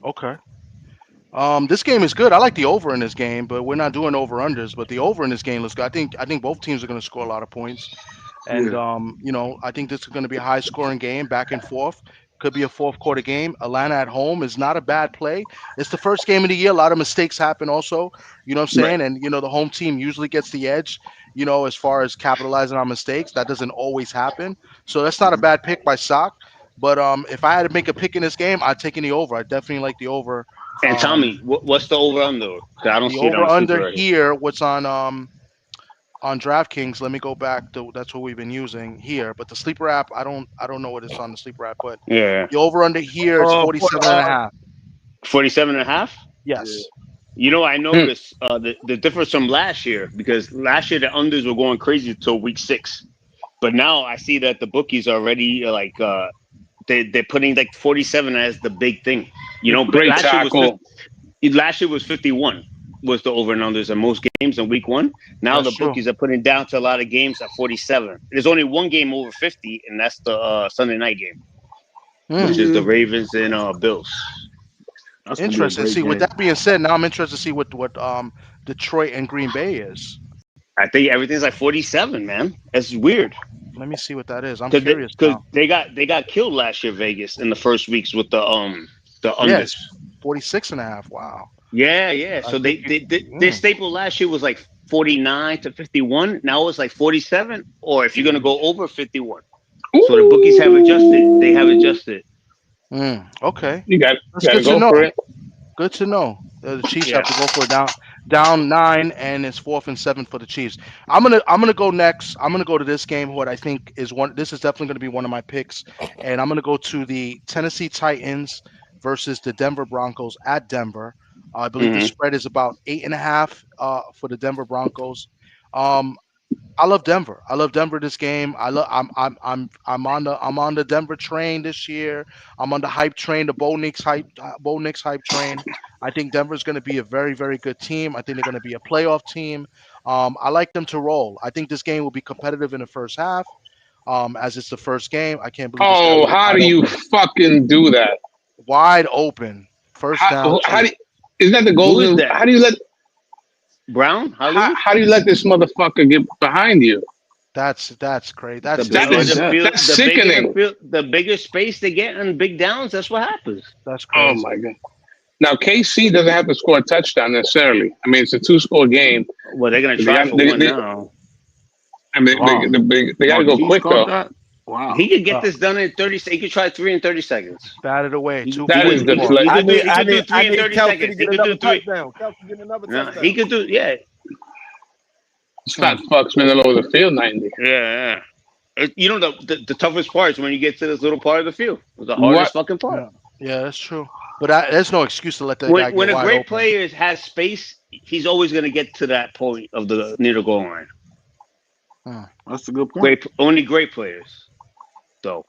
Okay. This game is good. I like the over in this game, but we're not doing over-unders. But the over in this game looks good. I think both teams are going to score a lot of points. And, I think this is going to be a high-scoring game, back and forth. Could be a fourth-quarter game. Atlanta at home is not a bad play. It's the first game of the year. A lot of mistakes happen also. You know what I'm saying? Right. And, the home team usually gets the edge, as far as capitalizing on mistakes. That doesn't always happen. So that's not a bad pick by Sock. But if I had to make a pick in this game, I'd take the over. I definitely like the over. And Tommy, what's the over-under? I don't see it on the over-under here. What's on DraftKings? Let me go back to that's what we've been using here. But the sleeper app, I don't know what it's on the sleeper app. But the over-under here is 47.5. 47.5? Yes. I noticed the difference from last year because last year the unders were going crazy until week 6, but now I see that the bookies are already they're putting 47 as the big thing. Great tackle. Last year was 51 was the over and unders in most games in week 1. Now the bookies are putting down to a lot of games at 47. There's only one game over 50, and that's the Sunday night game, which is the Ravens and Bills. That's interesting. See, with that being said, now I'm interested to see what Detroit and Green Bay is. I think everything's 47, man. That's weird. Let me see what that is. I'm curious. Because they got killed last year, Vegas, in the first weeks with the unders. Yes, 46.5. Wow. Yeah. So their staple last year was 49 to 51. Now it's 47, or if you're gonna go over 51. Ooh. So the bookies have adjusted. They have adjusted. Okay. You got to go for it. Good to know. The Chiefs have to go for it down 9, and it's 4th and 7 for the Chiefs. I'm gonna go next. I'm gonna go to this game. What I think is this is definitely gonna be one of my picks, and I'm gonna go to the Tennessee Titans versus the Denver Broncos at Denver. I believe the spread is about 8.5 for the Denver Broncos. I love Denver. I love Denver this game. I'm on the Denver train this year. I'm on the hype train, the Bo Nix hype train. I think Denver's going to be a very, very good team. I think they're going to be a playoff team. I like them to roll. I think this game will be competitive in the first half. As it's the first game, I can't believe. Oh, how do you fucking do that? Wide open, first down. Isn't that the goal? How do you let Brown? How do you let this motherfucker get behind you? That's crazy. The bigger space they get on big downs, that's what happens. That's crazy. Oh my god. Now KC doesn't have to score a touchdown necessarily. I mean, it's a 2-score game. Well, they're gonna try for one now. I mean, they gotta go quick though. Wow. He could get this done in 30 seconds. He could try 3 in 30 seconds. Batted away. He could do 3 in 30 seconds. He could do 3. He could do, yeah. This fat fuck's been all over the field 90. Yeah. You know, the toughest part is when you get to this little part of the field. The hardest fucking part. Yeah, that's true. But there's no excuse to let that guy get when a wide great open. player has space, he's always going to get to that point of the near the goal line. That's a good point. Only great players, though.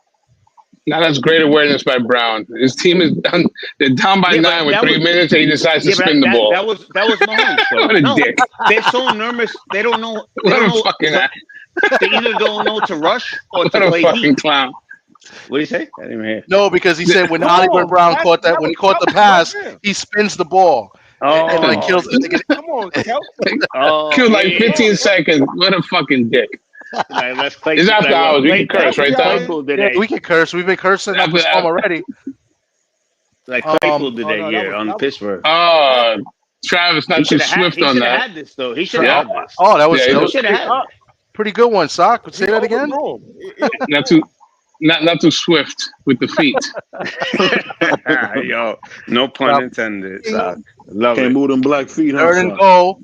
Now that's great awareness by Brown. His team is done. They're down by 9 with 3 minutes, and he decides to spin the ball. That was Mahomes. What a dick! They're so nervous. They don't know. What a fucking They either don't know to rush or to what play a fucking deep. clown. What do you say? I didn't even hear. No, because he said when Oliver Brown caught that, when he caught the pass, he spins the ball. Oh, and like kills it. Come on, Kel. Killed like 15 seconds. What a fucking dick! Like, let's play. It's after hours. We can curse, right, Tom? Yeah, we can curse. We've been cursing at this home already. Like Claypool today here on Pittsburgh. Oh, Travis, not too swift on that. He should have had this though. He should have had this. Oh, that was pretty good one, Sock. Say that again. Not too swift with the feet. Yo, no pun intended. Sock. Love Can't it. move them black feet. Third and goal.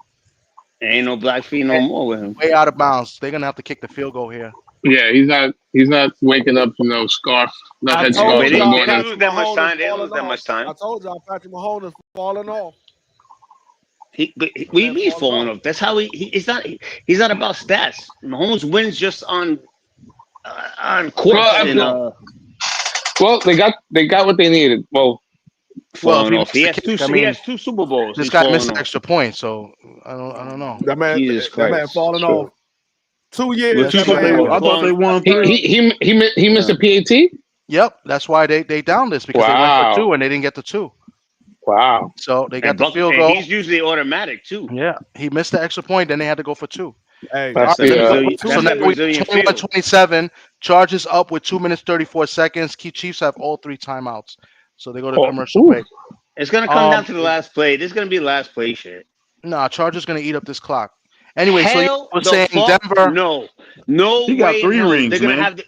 Ain't no black feet no more with him. Way out of bounds. They're gonna have to kick the field goal here. Yeah, he's not waking up, scarf, not head scarf. They didn't lose that much time. They didn't lose that much time. I told y'all Patrick Mahomes is falling off. He's falling off. That's how he's not about stats. Mahomes wins just on course. Well, they got what they needed. Falling off. He has two Super Bowls. This guy missed an extra point, so I don't know. That man falling off. 2 years. I thought they won. He missed a PAT. Yep, that's why they downed this because they went for 2 and they didn't get the 2. Wow. So they got the field goal. He's usually automatic too. Yeah, he missed the extra point, then they had to go for 2. Hey, so now 21-27. Chargers up with 2 minutes 34 seconds. Chiefs have all 3 timeouts, so they go to commercial break. It's gonna come down to the last play. This is gonna be the last play shit. Nah, Chargers gonna eat up this clock. Anyway, so we're saying fuck? Denver. No he got way. 3 rings, They're gonna man. have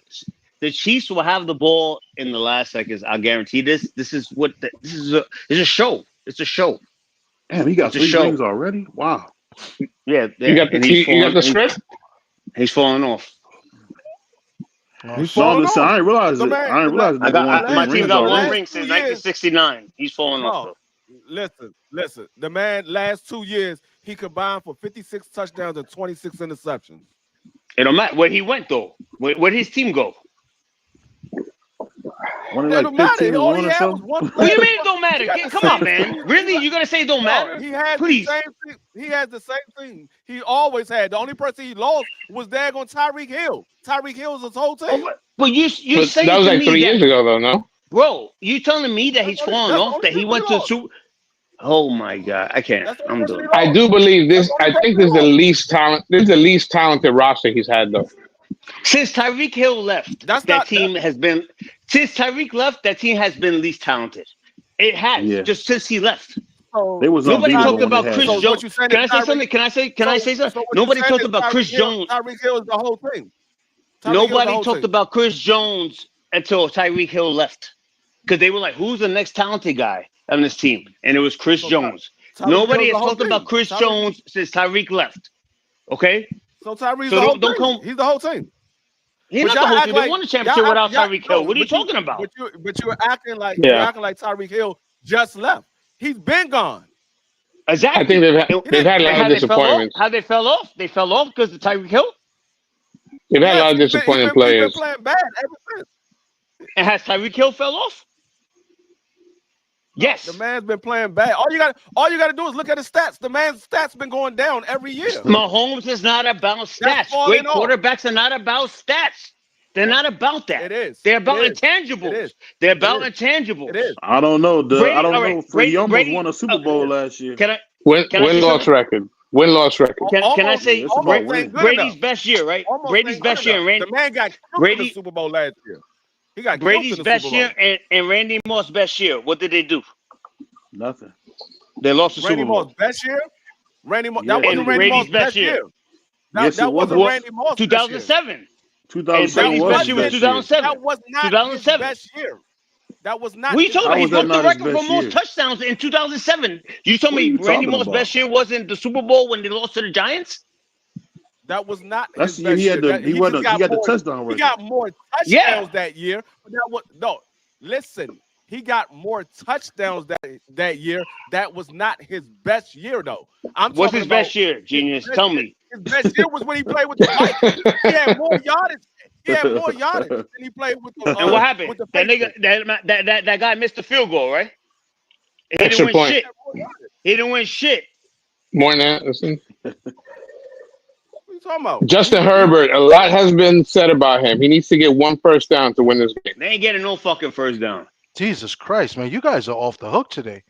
the Chiefs will have the ball in the last seconds. I'll guarantee this. This is a show. It's a show. Damn, he got 3 rings already. Wow. Yeah, you got the script. He's falling off. I ain't realize it. I got my team got 1 ring since 1969. He's falling off. Listen. The man last 2 years he combined for 56 touchdowns and 26 interceptions. It don't matter where he went though. Where did his team go? What do you mean it don't matter? Come on, man. Really? You gonna say it don't matter? He had Please. the same thing. He has the same thing. He always had. The only person he lost was daggone Tyreek Hill. Tyreek Hill was his whole team. But you saying that was like 3 years ago though, no? Bro, you telling me that he's falling off? That he went to Super? Oh my God, I can't. I'm done. I do believe this. I think this is the least talent. This is the least talented roster he's had though. Since Tyreek Hill left, that team has been least talented. It has just since he left. Nobody talked about Chris Jones. Can I say something? Can I say something? Nobody talked about Chris Jones. Tyreek Hill is the whole thing. Nobody talked about Chris Jones until Tyreek Hill left, because they were like, "Who's the next talented guy on this team?" And it was Chris Jones. Nobody has talked about Chris Jones since Tyreek left. Okay. So Tyreek's the whole thing. He's the whole team. He's not the whole team. They won the championship without Tyreek Hill. What are you talking about? But you're acting like Tyreek Hill just left. He's been gone. Exactly. I think they've had a lot of disappointments. How they fell off? They fell off because of Tyreek Hill. They've had a lot of disappointing players. He's been playing bad ever since. And has Tyreek Hill fell off? Yes. The man's been playing bad. All you got to do is look at his stats. The man's stats been going down every year. Mahomes is not about stats. Great quarterbacks are not about stats. They're not about that. It is. They're about intangibles. They're about intangibles. It is. I don't know. I don't know. Brady almost won a Super Bowl last year. Can I Win-loss record. Win-loss record. Can I say Brady's best year, right? Almost Brady's best year, and Randy. The man got killed in the Super Bowl last year. He got Brady's best year and Randy Moss' best year. What did they do? Nothing. They lost the Randy Super Bowl. Moss' best year. Randy Moss. Yeah. That wasn't And Randy Brady's Moss' best year. Yes, That it wasn't was. Randy Moss' 2007. 2007 Brady's was best his year was best year. 2007. That was not 2007. his best year. That was not. We his told How you he was that broke the not his record for best most year? touchdowns in 2007. You told What are me you Randy talking Moss' about? best year wasn't the Super Bowl when they lost to the Giants? That was not That's his the year best he had year. the he got the touchdown He record. got more touchdowns that year. But that was no. Listen, he got more touchdowns that year. That was not his best year, though. What's his best year, genius? Tell me. His best year was when he played with the Vikings. He had more yardage. He had more yardage than he played with the. And what happened? With the That nigga, that guy missed the field goal, right? He didn't Extra win point. shit. He didn't win shit. More than that, listen. What are you talking about? Justin Herbert, a lot has been said about him. He needs to get one first down to win this game. They ain't getting no fucking first down. Jesus Christ, man, you guys are off the hook today.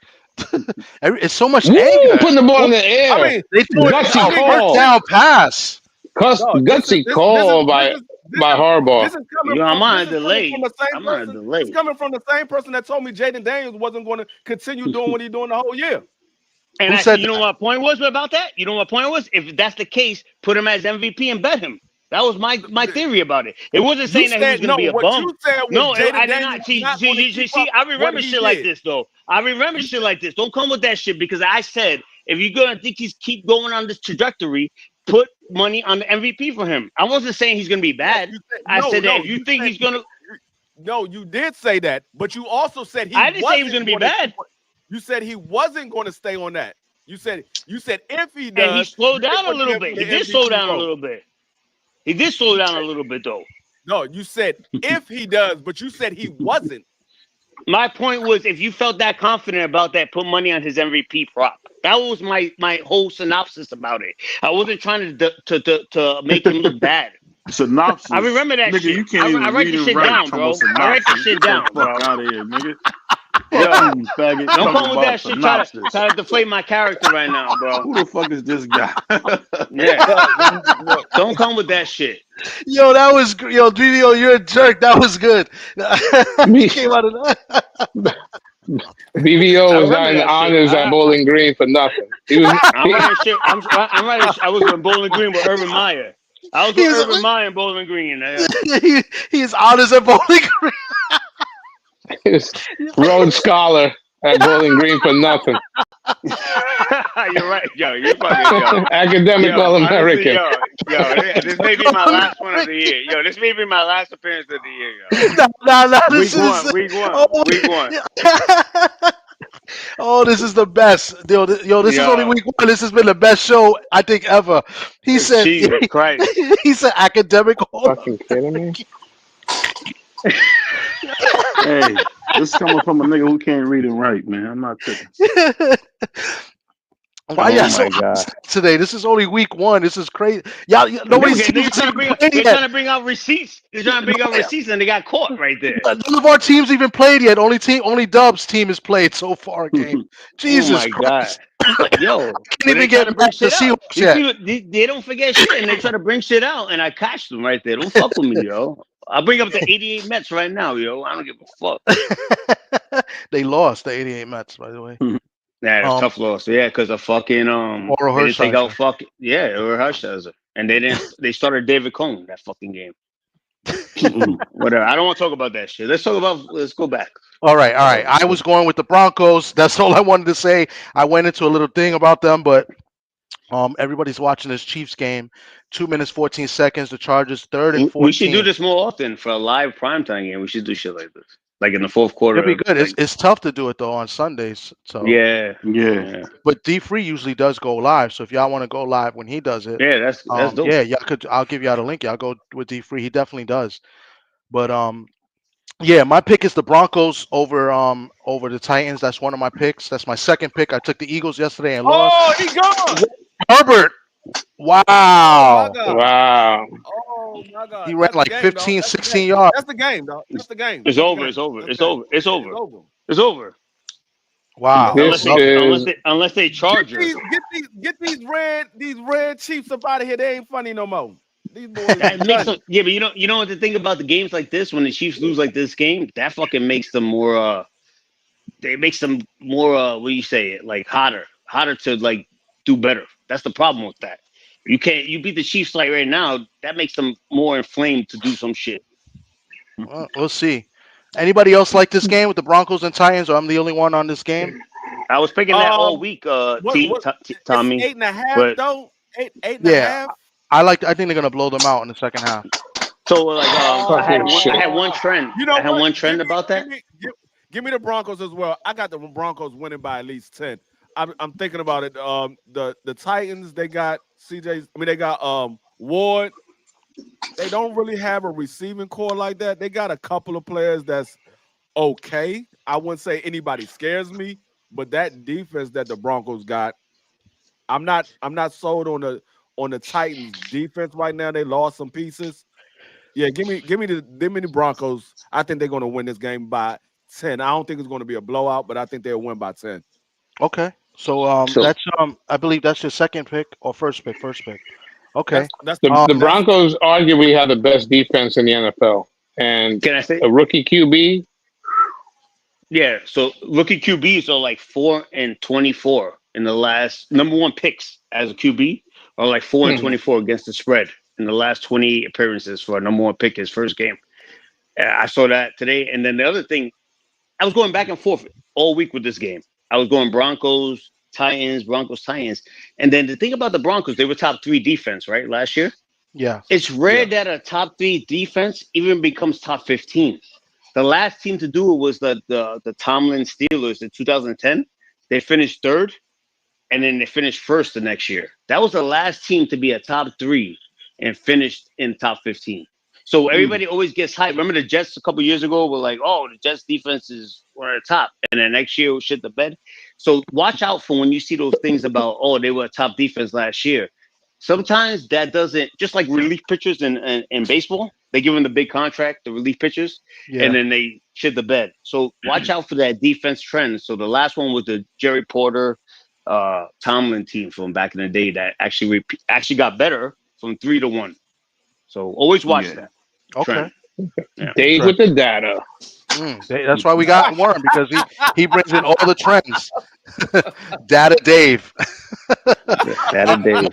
It's so much Woo, anger. putting the ball in the air. I mean, They threw it Gutsy out, call. first down pass. Gutsy call by Harbaugh. This is coming I'm on a this is delay. coming from the same I'm on a person. delay. It's coming from the same person that told me Jaden Daniels wasn't going to continue doing what he's doing the whole year. And Who actually, said you know what my point was about that? You know what my point was? If that's the case, put him as MVP and bet him. That was my theory about it. It wasn't saying that he was going to be a bum. No, I did not. See, I remember shit like this, though. I remember shit like this. Don't come with that shit because I said, if you're going to think he's keep going on this trajectory, put money on the MVP for him. I wasn't saying he's going to be bad. I said that if you think he's going to. No, you did say that, but you also said I didn't say he was going to be bad. You said he wasn't going to stay on that. You said if he does. And he slowed down a little bit. He did slow down a little bit. He did slow down a little bit, though. No, you said if he does, but you said he wasn't. My point was, if you felt that confident about that, put money on his MVP prop. That was my whole synopsis about it. I wasn't trying to make him look bad. Synopsis. I remember that nigga, shit. You can't I write the shit down, bro. I write the shit down, bro. Fuck out of here, nigga. Yo, faggot. don't come with that shit. Try to deflate my character right now, bro. Who the fuck is this guy? Yeah. Don't come with that shit. Yo, that was BVO, you're a jerk. That was good. Came out of that. BVO was not in the honors at Bowling Green for nothing. He was. I'm writing shit. I'm writing. I was in Bowling Green with Urban Meyer. I was with Urban Meyer in Bowling Green. He's honors at Bowling Green. Rhodes Scholar at Bowling Green for nothing. You're right, yo. You're fucking Academic All-American. Yo, this may be my last one of the year. Yo, this may be my last appearance of the year, yo. No, Week one. Oh, this is the best. Yo, this is only week one. This has been the best show I think ever. He said, Jesus Christ. He said academic. Fucking kidding me? Hey, this is coming from a nigga who can't read and write, man. I'm not tripping. Why y'all so today? This is only week one. This is crazy. Y'all nobody's they're trying to bring out receipts. They're trying to bring out receipts, and they got caught right there. None of our teams even played yet. Only Dub's team has played so far. Game. Jesus Christ. God. Yo, can't even get back to see they don't forget shit, and they try to bring shit out, and I catch them right there. Don't fuck with me, yo. I'll bring up the 88 Mets right now, yo. I don't give a fuck. They lost the 88 Mets, by the way. Yeah, it's tough loss. Yeah, because of fucking Oral they didn't take out Hershiser. Oral Hershiser. And they started David Cohn that fucking game. Whatever. I don't want to talk about that shit. Let's go back. All right. I was going with the Broncos. That's all I wanted to say. I went into a little thing about them, but everybody's watching this Chiefs game. 2 minutes 14 seconds. The Chargers 3rd and 14. We should do this more often for a live primetime game. We should do shit like this, like in the fourth quarter. It'd be good. It's tough to do it though on Sundays. So yeah. But D3 usually does go live. So if y'all want to go live when he does it, that's dope. Yeah, y'all could. I'll give y'all the link. Y'all go with D3. He definitely does. But yeah, my pick is the Broncos over the Titans. That's one of my picks. That's my second pick. I took the Eagles yesterday and lost. Oh, he gone. Herbert. Wow. Oh, wow. Oh my God. He ran like 15, 16 yards. That's the game, dog. That's the game. It's over. It's over. Wow. Unless they charge her. Get these red Chiefs up out of here. They ain't funny no more. These boys That makes them, yeah, but you know what the thing about the games like this, when the Chiefs lose like this game, that fucking makes them more what do you say, like hotter to like do better. That's the problem with that. You beat the Chiefs like right now, that makes them more inflamed to do some shit. Well, we'll see. Anybody else like this game with the Broncos and Titans, or I'm the only one on this game? I was picking that all week, Tommy. It's 8.5 though. Eight and a half. I think they're gonna blow them out in the second half. So like I had one trend. You know, I had one trend about that. Give me the Broncos as well. I got the Broncos winning by at least 10. I'm thinking about it. The Titans, they got they got Ward. They don't really have a receiving core like that. They got a couple of players that's okay. I wouldn't say anybody scares me, but that defense that the Broncos got, I'm not sold on the Titans defense right now. They lost some pieces. Yeah, give me the Broncos. I think they're going to win this game by 10. I don't think it's going to be a blowout, but I think they'll win by 10. Okay. So that's I believe that's your second pick or first pick. Okay. That's the Broncos arguably have the best defense in the NFL. And can I say a rookie QB? Yeah, so rookie QBs are like 4-24 in the last number one picks as a QB are like 4-24 against the spread in the last 20 appearances for a number one pick his first game. I saw that today. And then the other thing, I was going back and forth all week with this game. I was going Broncos, Titans. And then the thing about the Broncos, they were top 3 defense, right, last year? Yeah. It's rare that a top 3 defense even becomes top 15. The last team to do it was the Tomlin Steelers in 2010. They finished 3rd, and then they finished 1st the next year. That was the last team to be a top 3 and finished in top 15. So everybody always gets hyped. Remember the Jets a couple years ago were like, oh, the Jets defense is one at the top. And then next year, shit the bed. So watch out for when you see those things about, oh, they were a top defense last year. Sometimes that doesn't, just like relief pitchers in baseball, they give them the big contract, the relief pitchers, and then they shit the bed. So watch out for that defense trend. So the last one was the Jerry Porter, Tomlin team from back in the day that actually got better from 3-1. So always watch that. Okay. Yeah. Dave with the data. That's why we got Worm, because he brings in all the trends. Data Dave. Data Dave.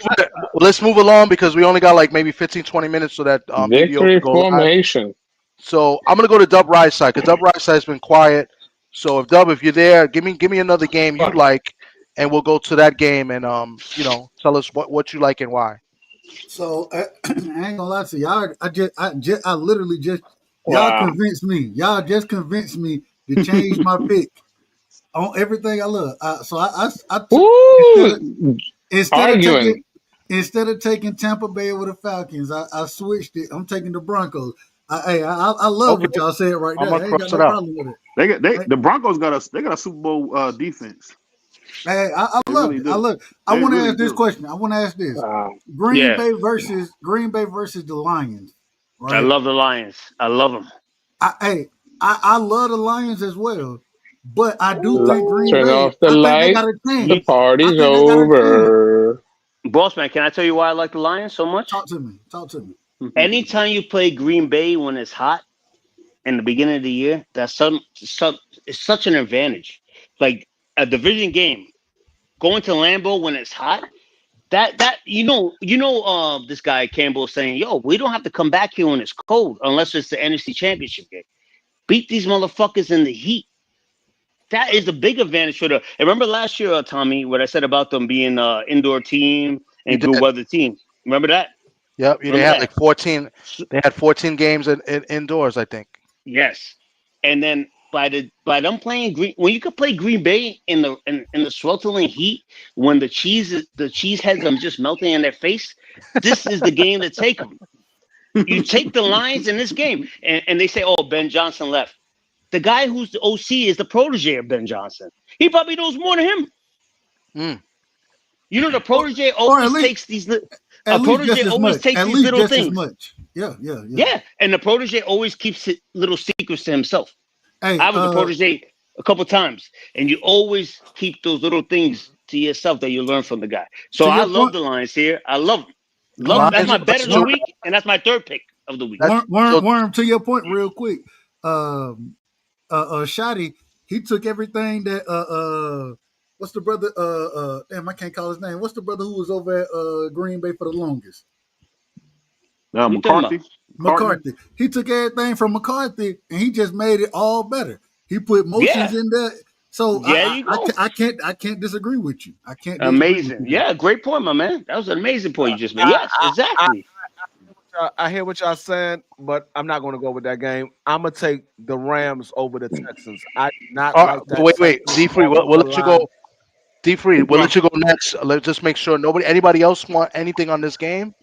Let's move along because we only got like maybe 15-20 minutes so that victory formation. So I'm gonna go to Dub Rightside because Dub Rightside has been quiet. So if you're there, give me another game you like, and we'll go to that game and tell us what you like and why. So I ain't gonna lie to y'all. I literally just y'all convinced me. Y'all just convinced me to change my pick on everything I love. Instead of taking Tampa Bay over the Falcons, I switched it. I'm taking the Broncos. I love what y'all said right there. I ain't got no problem with it. The Broncos got a Super Bowl defense. Hey, I love it. I want to ask this question. I want to ask this: Green Bay versus the Lions. Right? I love the Lions. I love them. I love the Lions as well, but I do think Green Bay. Turn off the light. The party's over. Boss man, can I tell you why I like the Lions so much? Talk to me. Anytime you play Green Bay when it's hot in the beginning of the year, it's such an advantage. Like a division game, going to Lambeau when it's hot. That this guy Campbell saying, "Yo, we don't have to come back here when it's cold unless it's the NFC Championship game. Beat these motherfuckers in the heat." That is a big advantage for them. Remember last year, Tommy, what I said about them being an indoor team and good weather team. Remember that? Yep. They had like 14. They had 14 games indoors, I think. Yes, and then by them playing when you could play Green Bay in the sweltering heat when the cheese heads are just melting in their face, this is the game to take them. You take the Lions in this game, and they say, "Oh, Ben Johnson left." The guy who's the OC is the protege of Ben Johnson. He probably knows more than him. You know, the protege always takes these. A protege always takes these little things. Yeah, and the protege always keeps little secrets to himself. Hey, I was a protege. a couple times, and you always keep those little things to yourself that you learn from the guy. So I love the Lions here. I love them. That's my bet of the week, and that's my third pick of the week. Worm, to your point, real quick. Shotty, he took everything that what's the brother? Damn, I can't call his name. What's the brother who was over at Green Bay for the longest? McCarthy. McCarthy. He took everything from McCarthy and he just made it all better. He put motions in there. So I can't disagree with you. I can't. Amazing. Yeah, great point, my man. That was an amazing point you just made. Yes, exactly. I hear what y'all saying, but I'm not going to go with that game. I'm gonna take the Rams over the Texans. I do not like that. Wait, D-Free, we'll let you go. D-Free, we'll let you go next. Let's just make sure anybody else want anything on this game.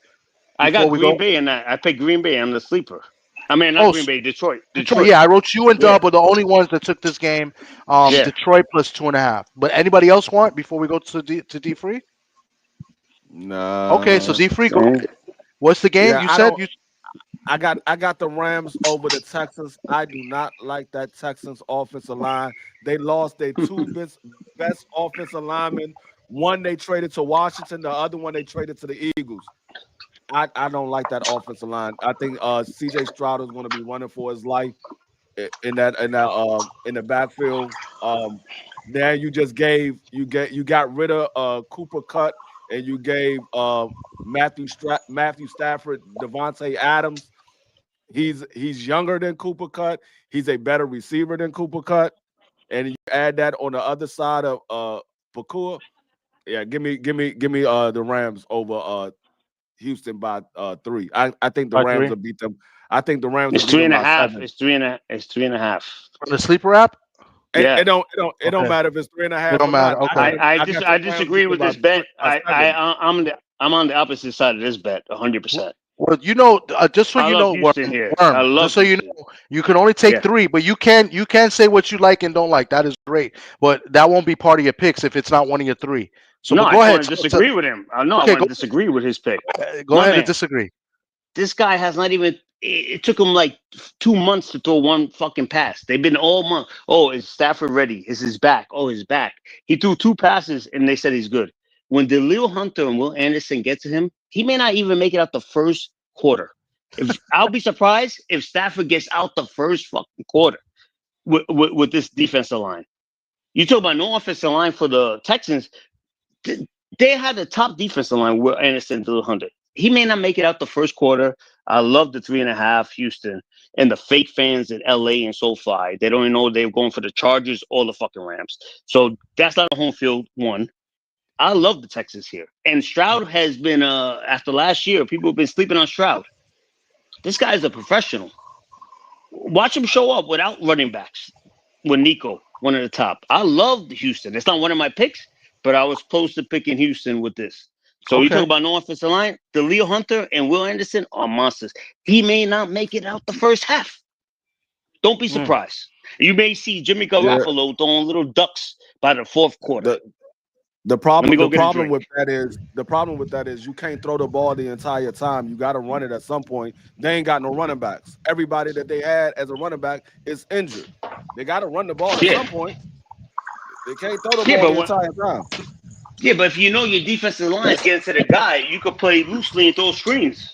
I got Green Bay in that. I picked Green Bay on the sleeper. I mean, not Green Bay, Detroit. Yeah, I wrote you and Dub are the only ones that took this game. Detroit plus 2.5. But anybody else want before we go to D-Free? No. Okay, so D-Free, go. What's the game? Yeah, I got the Rams over the Texans. I do not like that Texans offensive line. They lost their two best offensive linemen. One they traded to Washington, the other one they traded to the Eagles. I don't like that offensive line. I think CJ Stroud is going to be running for his life in the backfield. Now you got rid of Cooper Kupp and you gave Matthew Stafford, Devontae Adams. He's younger than Cooper Kupp. He's a better receiver than Cooper Kupp. And you add that on the other side of Pakua. Yeah, give me the Rams over Houston by 3. I think the Rams will beat them. I think the Rams. It's 3.5. It's 3.5. It's 3.5. On the sleeper app. It don't matter if it's 3.5. It don't matter. Okay. I disagree with this bet. I'm on the opposite side of this bet 100%. Well, just so you know, just so you know, you can only take 3, but you can say what you like and don't like. That is great, but that won't be part of your picks if it's not one of your 3. So no, go I ahead. Want to disagree with him. I want to disagree with his pick. Go ahead and disagree. This guy has not even. It took him like 2 months to throw one fucking pass. They've been all month. Oh, is Stafford ready? Is his back? Oh, his back. He threw 2 passes and they said he's good. When Delil Hunter and Will Anderson get to him, he may not even make it out the first quarter. I'll be surprised if Stafford gets out the first fucking quarter with this defensive line. You talk about no offensive line for the Texans. They had the top defensive line with Anderson and Delil Hunter. He may not make it out the first quarter. I love the 3.5 Houston and the fake fans in LA and SoFi. They don't even know they're going for the Chargers or the fucking Rams. So that's not a home field one. I love the Texans here. And Stroud has been, after last year, people have been sleeping on Stroud. This guy is a professional. Watch him show up without running backs with Nico, one of the top. I love Houston. It's not one of my picks, but I was close to picking Houston with this. So you talk about no offensive line, Delil Hunter and Will Anderson are monsters. He may not make it out the first half. Don't be surprised. You may see Jimmy Garoppolo throwing little ducks by the fourth quarter. The problem with that is you can't throw the ball the entire time. You got to run it at some point. They ain't got no running backs. Everybody that they had as a running back is injured. They got to run the ball at some point. They can't throw the ball the entire time. Yeah, but if you know your defensive line is getting to the guy, you could play loosely and throw screens.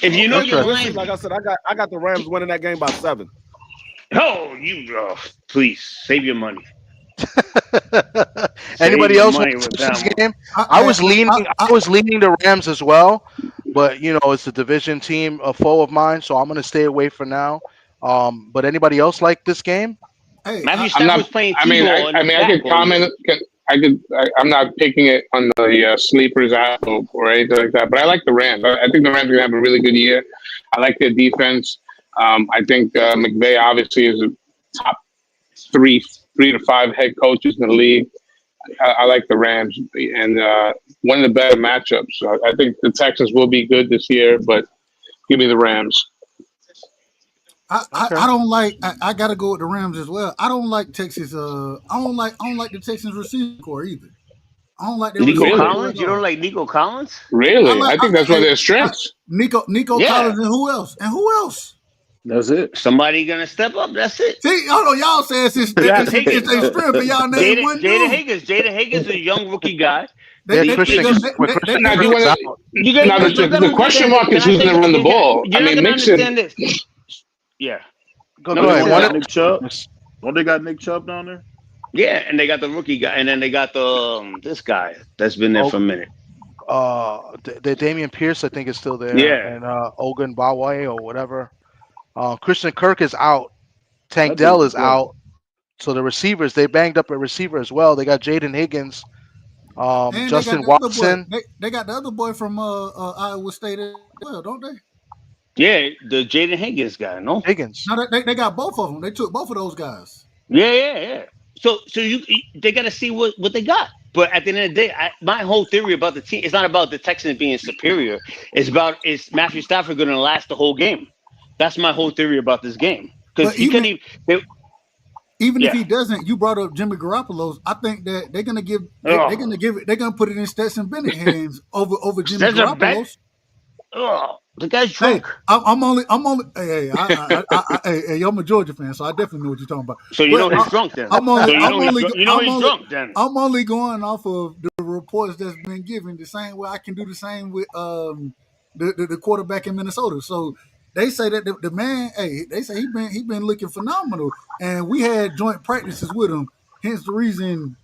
If you know your line, like I said, I got the Rams winning that game by 7. Oh, please save your money. Anybody else want to this game? I was leaning the Rams as well, but it's a division team, a foe of mine, so I'm going to stay away for now. But anybody else like this game? Hey, Matthew Stafford's playing T-ball. I could comment. I'm not picking it on the sleepers app or anything like that, but I like the Rams. I think the Rams are going to have a really good year. I like their defense. I think McVay obviously is a top 3 to 5 head coaches in the league. I like the Rams and one of the better matchups. I think the Texans will be good this year, but give me the Rams. I don't like. I got to go with the Rams as well. I don't like Texas. I don't like the Texans receiving core either. I don't like Nico Collins. You don't like Nico Collins? Really? I think that's one of their strengths. Nico Collins and who else? That's it. Somebody gonna step up. That's it. See, I know y'all say it's a strength, and y'all name one dude. Jaden Higgins is a young rookie guy. The question mark is who's going to run the ball. I mean, Mixon. Yeah. Go ahead. Nick Chubb. Don't they got Nick Chubb down there? Yeah, and they got the rookie guy, and then they got the this guy that's been there for a minute. The Damian Pierce, I think, is still there. Yeah. And Ogun Bawaye or whatever. Christian Kirk is out. Tank Dell is out. So the receivers, they banged up a receiver as well. They got Jaden Higgins, Justin Watson. They got the other boy from Iowa State as well, don't they? Yeah, the Jaden Higgins guy, no? Higgins. No, they got both of them. They took both of those guys. Yeah. So they got to see what they got. But at the end of the day, my whole theory about the team, it's not about the Texans being superior. It's Matthew Stafford going to last the whole game. That's my whole theory about this game. Because he couldn't even if he doesn't, you brought up Jimmy Garoppolo's. I think that they're gonna put it in Stetson Bennett's hands over Jimmy Garoppolo's. The guy's drunk. Hey, I'm a Georgia fan, so I definitely know what you're talking about. So you know he's drunk then. I'm only going off of the reports that's been given. The same way I can do the same with the quarterback in Minnesota. So they say that the man, they say he been looking phenomenal, and we had joint practices with him. Hence the reason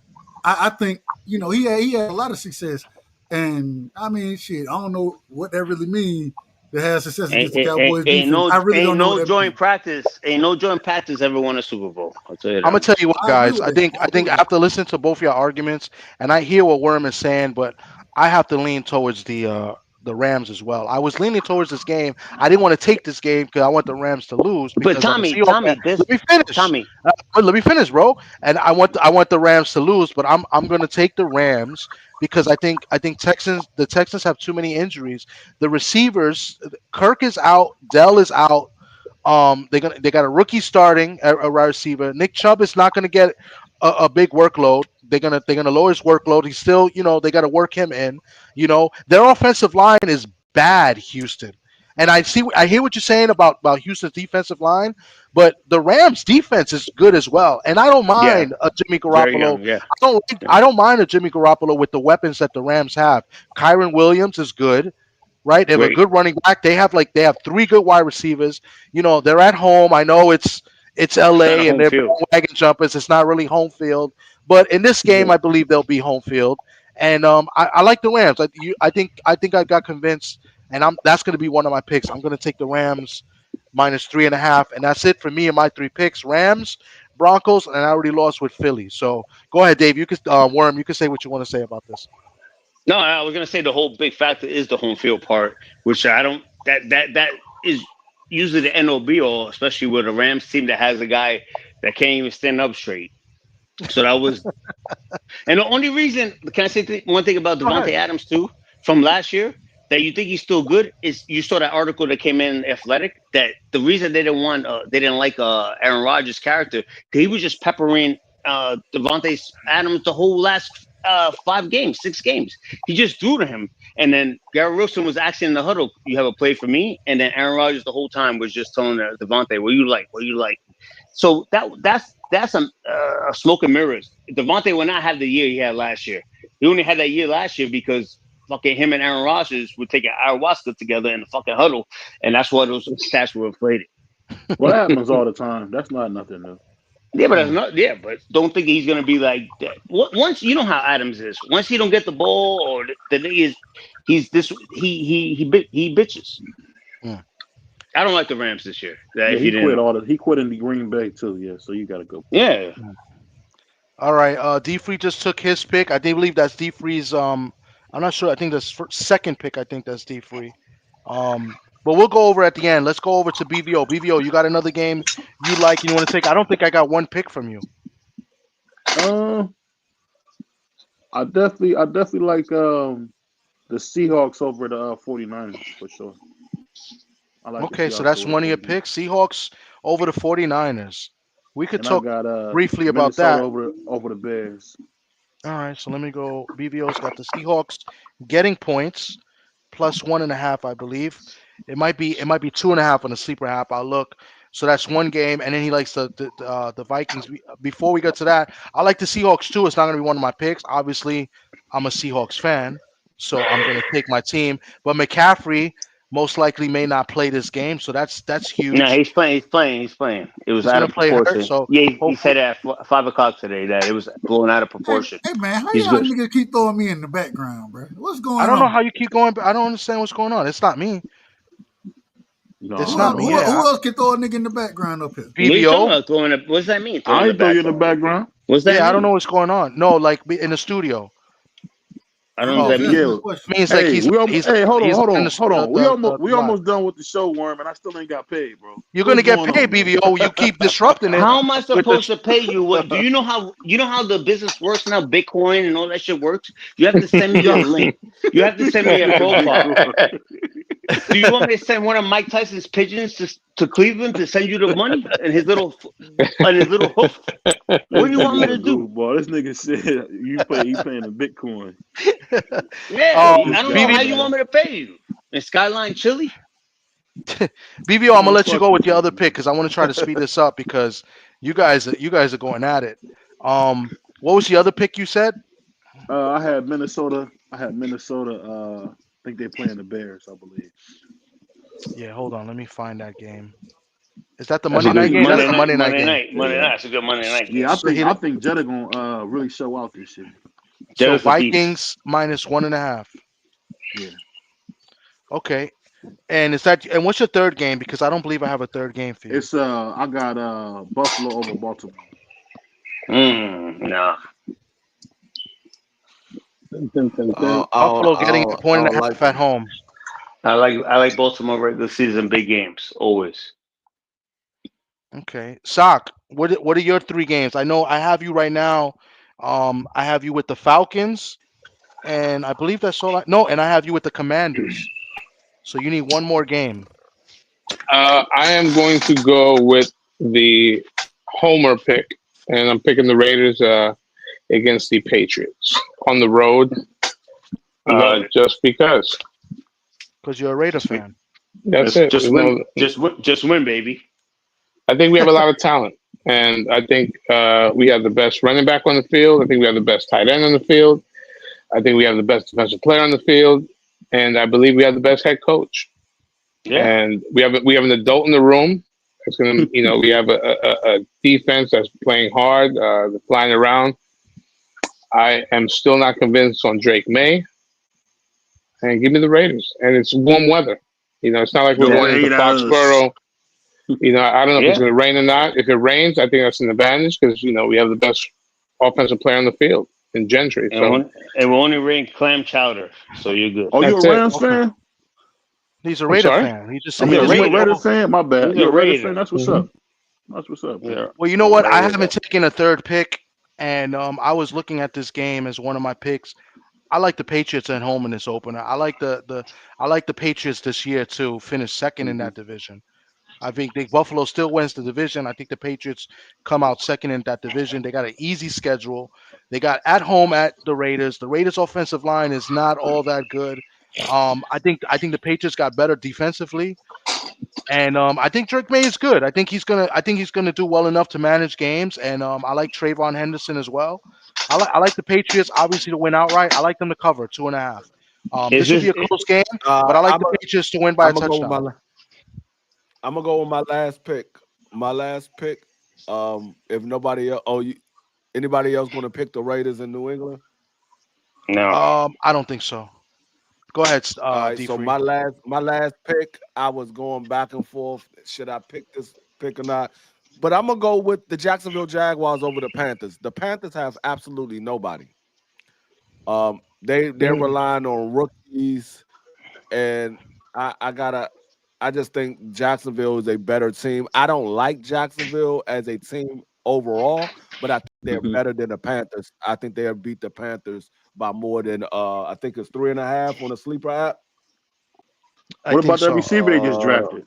I think he had a lot of success. And I mean, shit, I don't know what that really means to have success against the Cowboys. Ain't no joint practice ever won a Super Bowl. I'll tell you that. I'm gonna tell you what, guys. I think after listening to both of your arguments, and I hear what Worm is saying, but I have to lean towards the Rams as well. I was leaning towards this game. I didn't want to take this game because I want the Rams to lose. But Tommy, let me finish, bro. And I want the Rams to lose, but I'm going to take the Rams because I think the Texans have too many injuries. The receivers, Kirk is out, Dell is out. They got a rookie starting a wide receiver. Nick Chubb is not going to get a big workload. They're gonna lower his workload. He's still, they got to work him in. Their offensive line is bad, Houston. And I hear what you're saying about Houston's defensive line, but the Rams' defense is good as well. And I don't mind a Jimmy Garoppolo. I don't mind a Jimmy Garoppolo with the weapons that the Rams have. Kyron Williams is good, right? They have a good running back. They have three good wide receivers. They're at home. I know it's LA and they're wagon jumpers. It's not really home field. But in this game, I believe they'll be home field, and I like the Rams. I think I got convinced, and that's going to be one of my picks. I'm going to take the Rams -3.5, and that's it for me and my three picks: Rams, Broncos, and I already lost with Philly. So go ahead, Dave. You can Worm. You can say what you want to say about this. No, I was going to say the whole big factor is the home field part, which I don't. That is usually the end all be all, especially with a Rams team that has a guy that can't even stand up straight. So that was, and the only reason, can I say one thing about Devontae Adams too from last year that you think he's still good is you saw that article that came in Athletic that the reason they didn't like Aaron Rodgers' character because he was just peppering Devontae Adams the whole last 6 games. He just threw to him, and then Garrett Wilson was asking in the huddle, "You have a play for me?" And then Aaron Rodgers the whole time was just telling Devontae, "What you like? What you like?" So that's a smoke and mirrors. Devontae will not have the year he had last year. He only had that year last year because fucking him and Aaron Rodgers would take an ayahuasca together in the fucking huddle, and that's why those stats were inflated. Well, that happens all the time. That's not nothing new. Yeah, but that's not. Yeah, but don't think he's gonna be like that. Once you know how Adams is. Once he don't get the ball or the thing is, he bitches. Yeah. I don't like the Rams this year. He quit in the Green Bay too. Yeah, so you got to go. Yeah. All right. D Free just took his pick. I believe that's D Free's. I'm not sure. I think that's second pick. I think that's D Free. But we'll go over at the end. Let's go over to BVO. BVO, you got another game you like and you want to take? I don't think I got one pick from you. I definitely like the Seahawks over the 49ers for sure. Okay, so that's one of your picks. Seahawks over the 49ers. We could talk briefly about that. Over the Bears. All right, so let me go. BVO's got the Seahawks getting points, +1.5, I believe. It might be 2.5 on the sleeper app. I'll look. So that's one game, and then he likes the Vikings. Before we get to that, I like the Seahawks too. It's not going to be one of my picks. Obviously, I'm a Seahawks fan, so I'm going to take my team. But McCaffrey most likely may not play this game, so that's huge. No, he's playing. It was out of proportion. So yeah, he said at 5 o'clock today that it was blown out of proportion. Hey man, how y'all niggas keep throwing me in the background, bro? What's going on? I don't know how you keep going, but I don't understand what's going on. It's not me. No, it's not me. Who else can throw a nigga in the background up here? BVO. What's that mean? I ain't throw you in the background. What's that? I don't know what's going on. No, like in the studio. I don't know what that means. Like he's hold on. We almost done with the show, Worm, and I still ain't got paid, bro. You're gonna get paid, BVO. You keep disrupting it. How am I supposed to pay you? What do you know how the business works now? Bitcoin and all that shit works. You have to send me your link. You have to send me a profile. Do you want me to send one of Mike Tyson's pigeons to Cleveland to send you the money and his little hoof? What do you want me to do? Boy, this nigga said you playing in Bitcoin. Yeah, I don't know how you want me to pay you. In Skyline Chili? BVO, I'm gonna let you go with your other pick because I want to try to speed this up because you guys are going at it. What was the other pick you said? I had Minnesota. I think they're playing the Bears, I believe. Yeah, hold on. Let me find that game. Is that the Monday night game? That's the Monday night game. Monday night. That's a good Monday night game. Yeah, I think Jetta gonna really show out this year. So Vikings -1.5. Yeah. Okay. And what's your third game? Because I don't believe I have a third game for you. It's I got Buffalo over Baltimore. Nah. Buffalo getting a 1.5 at home. I like Baltimore regular season big games always. Okay, Sock. What are your 3 games? I know I have you right now. I have you with the Falcons, and I believe that's all. And I have you with the Commanders. So you need one more game. I am going to go with the homer pick, and I'm picking the Raiders against the Patriots on the road, just because. Because you're a Raider fan. That's it. Just win, baby. I think we have a lot of talent, and I think we have the best running back on the field. I think we have the best tight end on the field. I think we have the best defensive player on the field, and I believe we have the best head coach. Yeah. And we have an adult in the room. It's gonna, we have a defense that's playing hard, flying around. I am still not convinced on Drake May. And give me the Raiders. And it's warm weather. It's not like we're going to Foxborough. I don't know if it's going to rain or not. If it rains, I think that's an advantage because, we have the best offensive player on the field in Gentry. And it will only rain clam chowder, so you're good. Oh, you're a Rams fan? He's a Raider fan. He just a Raider fan? My bad. You're a Raider fan? That's what's up. That's what's up. Yeah. Well, you know what? I haven't taken a third pick, and I was looking at this game as one of my picks. I like the Patriots at home in this opener. I like the Patriots this year to finish second in that division. I think Buffalo still wins the division. I think the Patriots come out second in that division. They got an easy schedule. They got at home at the Raiders. The Raiders' offensive line is not all that good. I think the Patriots got better defensively, and I think Drake May is good. I think he's gonna do well enough to manage games, and I like Trayvon Henderson as well. I like the Patriots obviously to win outright. I like them to cover 2.5. This should be a close game, but I like the Patriots to win by a touchdown. I'm gonna go with my last pick. If nobody else, anybody else gonna pick the Raiders in New England? No. I don't think so. Go ahead. So my last pick, I was going back and forth. Should I pick this pick or not? But I'm gonna go with the Jacksonville Jaguars over the Panthers. The Panthers have absolutely nobody. They're relying on rookies, and I just think Jacksonville is a better team. I don't like Jacksonville as a team overall, but I think they're better than the Panthers. I think they'll beat the Panthers by more than I think it's 3.5 on the sleeper app. What about that receiver they just drafted?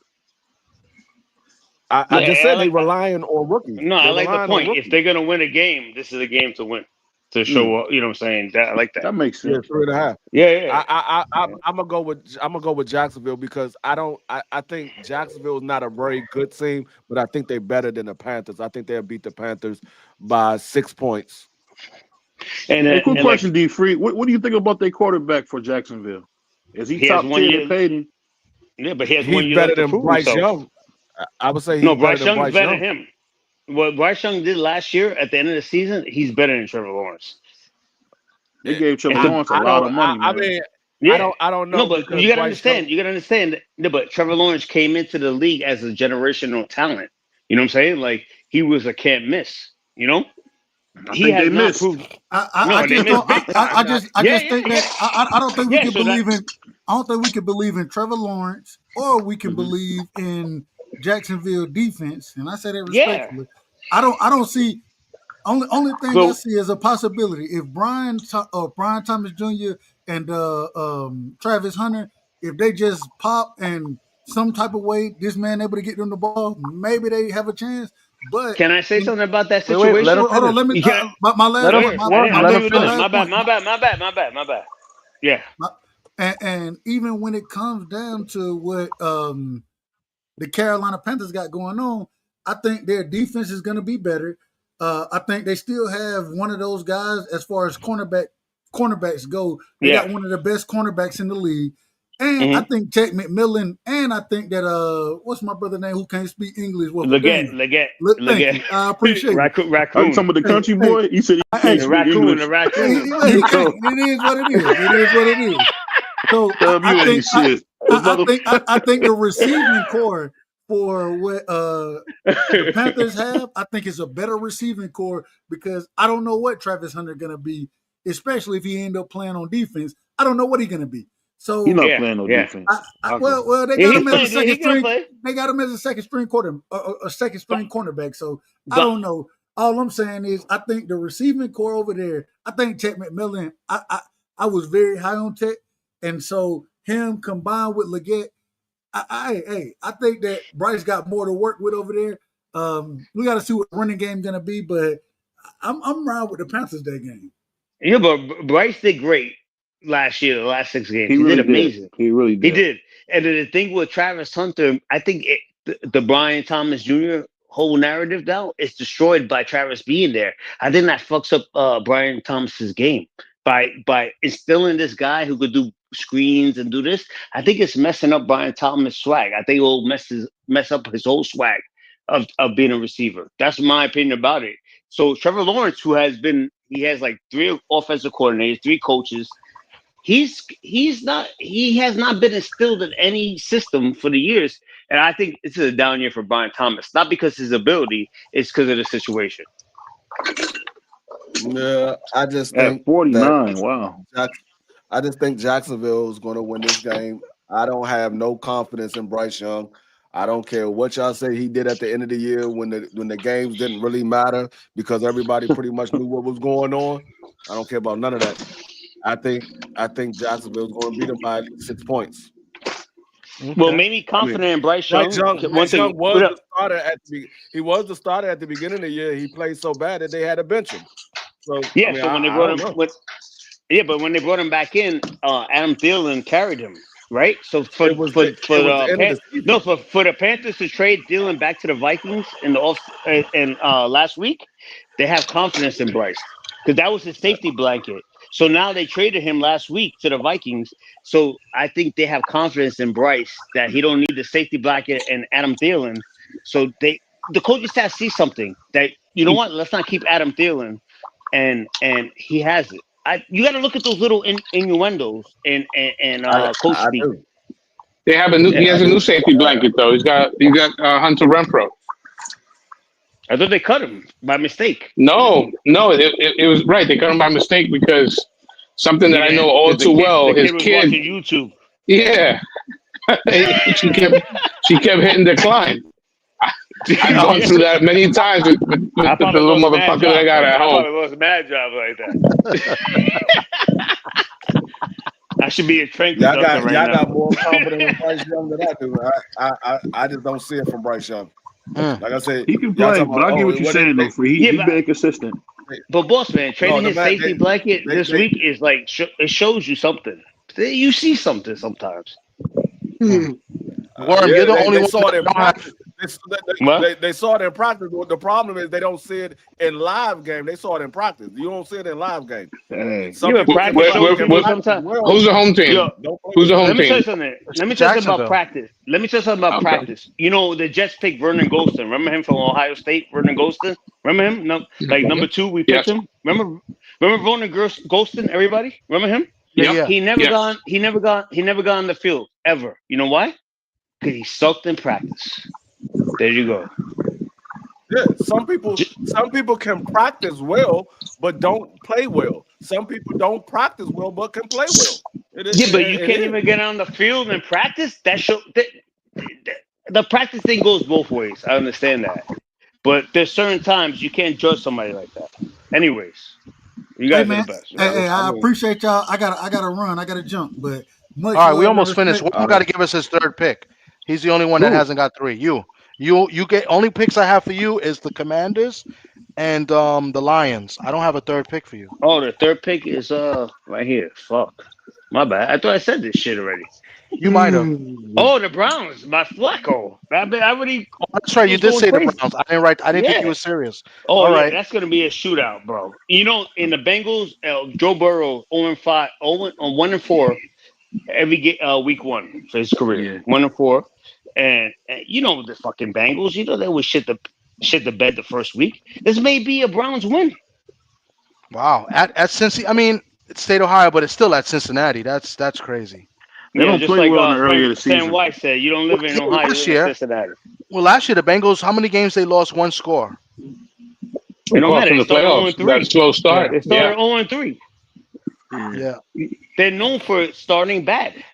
I just said they're relying on rookies. No, I like the point. If they're gonna win a game, this is a game to win. to show up. You know what I'm saying? I like that. That makes sense. Yeah, 3.5. Yeah. I'm gonna go with Jacksonville because I think Jacksonville is not a very good team, but I think they're better than the Panthers. I think they'll beat the Panthers by 6 points. And quick question, D. Free. What do you think about their quarterback for Jacksonville? Is he top 10 in Payton? Yeah, but he has He's 1 year better left to than prove Bryce himself. Young. I would say he's Bryce better Young's than better than him. What Bryce Young did last year at the end of the season, he's better than Trevor Lawrence. They gave Trevor Lawrence a lot of money, man. I mean, I don't know. No, but you gotta understand. You gotta understand. No, but Trevor Lawrence came into the league as a generational talent. You know what I'm saying? Like he was a can't miss. You know, he has not proved. I just think that I don't think we can believe in. I don't think we can believe in Trevor Lawrence or we can believe in Jacksonville defense. And I say that respectfully. I don't see. Only thing I see is a possibility. If Brian Thomas Jr. and Travis Hunter, if they just pop and some type of way, this man able to get them the ball, maybe they have a chance. But can I say something about that situation? Hold on, let me. My bad. Yeah. And even when it comes down to what the Carolina Panthers got going on, I think their defense is going to be better. I think they still have one of those guys as far as cornerbacks go. They got one of the best cornerbacks in the league. And I think Ted McMillan, and I think that what's my brother's name who can't speak English? Leggett. I appreciate Raccoon. Are you talking about the country boy? You said he can't speak English. The raccoon. It is what it is. It is what it is. So I think the receiving core for what the Panthers have, I think it's a better receiving core because I don't know what Travis Hunter gonna be, especially if he end up playing on defense. I don't know what he's gonna be. So he's not playing no defense. Well, they got him as a second string. They got him as a second string second string cornerback. So I don't know. All I'm saying is, I think the receiving core over there. I think Ted McMillan. I was very high on Ted, and so him combined with Leggett. I think that Bryce got more to work with over there. We got to see what the running game gonna be, but I'm riding with the Panthers that game. Yeah, but Bryce did great last year. The last 6 games, he really did amazing. He really did. He did. And the thing with Travis Hunter, I think the Brian Thomas Jr. whole narrative now is destroyed by Travis being there. I think that fucks up Brian Thomas's game by instilling this guy who could do screens and do this. I think it's messing up Brian Thomas' swag. I think it will mess up his whole swag of being a receiver. That's my opinion about it. So Trevor Lawrence, he has like 3 offensive coordinators, 3 coaches. He has not been instilled in any system for the years. And I think this is a down year for Brian Thomas. Not because of his ability, it's because of the situation. Yeah, I just think at 49. Wow. I just think Jacksonville is going to win this game. I don't have no confidence in Bryce Young. I don't care what y'all say he did at the end of the year when the games didn't really matter because everybody pretty much knew what was going on. I don't care about none of that. I think Jacksonville is going to beat them by 6 points. Okay. Well, maybe confident in Bryce Young. Bryce Young was the starter he was the starter at the beginning of the year. He played so bad that they had to bench him. So yeah, when they brought him back in, Adam Thielen carried him, right? So for the Panthers to trade Thielen back to the Vikings in the last week, they have confidence in Bryce because that was his safety blanket. So now they traded him last week to the Vikings. So I think they have confidence in Bryce that he don't need the safety blanket and Adam Thielen. So the coaching staff see something that, you know what, let's not keep Adam Thielen. And he has it. You got to look at those little innuendos and coach speak. They have he has a new safety blanket though. He's got Hunter Renfrow. I thought they cut him by mistake. No, it was right. They cut him by mistake because something that I know all too well. His kid watching YouTube. Yeah, she kept hitting decline. I've gone through that many times with the little motherfucker that I got at home. It was a mad job like that. I should be a train conductor right now. Y'all got more confidence in Bryce Young than I do. I just don't see it from Bryce Young. Like I said, he can play, but I get what you're saying though. He's being consistent. But boss man, trading his safety blanket this week is like it shows you something. You see something sometimes. Worm, you're the only one that don't have. They saw it in practice. The problem is they don't see it in live game. They saw it in practice. You don't see it in live game. Who's the home team? Who's the home team? Let me tell you something about practice. Practice. You know, the Jets picked Vernon Golston. Remember him from Ohio State? Vernon Golston. Remember him? No, like number 2, we picked him. Remember Vernon Golston? Everybody remember him? Yeah. He never got on the field ever. You know why? Because he sucked in practice. There you go. Yeah, some people can practice well but don't play well. Some people don't practice well but can play well. But you can't even get on the field and practice. The practice thing goes both ways. I understand that, but there's certain times you can't judge somebody like that. Anyways, you guys are the best. Hey, I appreciate y'all. I gotta run. I gotta jump. But all right, we almost finished. One got to give us his third pick. He's the only one that hasn't got 3. You get only picks I have for you is the Commanders and the Lions. I don't have a third pick for you. Oh, the third pick is right here. Fuck, my bad. I thought I said this shit already. You might have. Oh, the Browns by Flacco. I already. Oh, that's right. You did say the Browns. I didn't write. I didn't think you were serious. Oh, all yeah, right. That's gonna be a shootout, bro. You know, in the Bengals, Joe Burrow 0-5, 1-4 every week 1 for his career. 1-4. And you know the fucking Bengals, you know they would shit the bed the first week. This may be a Browns win. Wow, at Cincinnati. I mean, it's State Ohio, but it's still at Cincinnati. That's crazy. They don't play well in the earlier of the season. Sam White said, "You don't live in Ohio, you live in Cincinnati." Well, last year the Bengals, how many games they lost 1 score? It don't matter. They started 0-3. That slow start. They started 0-3. Yeah, they're known for starting bad.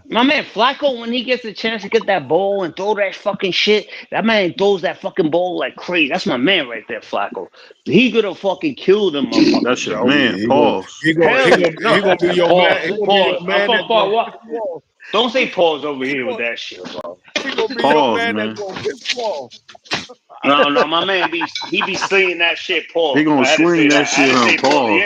My man Flacco, when he gets a chance to get that ball and throw that fucking shit, that man throws that fucking ball like crazy. That's my man right there, Flacco. He could have fucking killed him. That's your man, pause. He gonna be your man. Don't say pause over here with that shit, bro. He gonna be Pause, your man. man. That's gonna get ball. No, my man he be slinging that shit, Paul. He gonna swing that shit on Paul.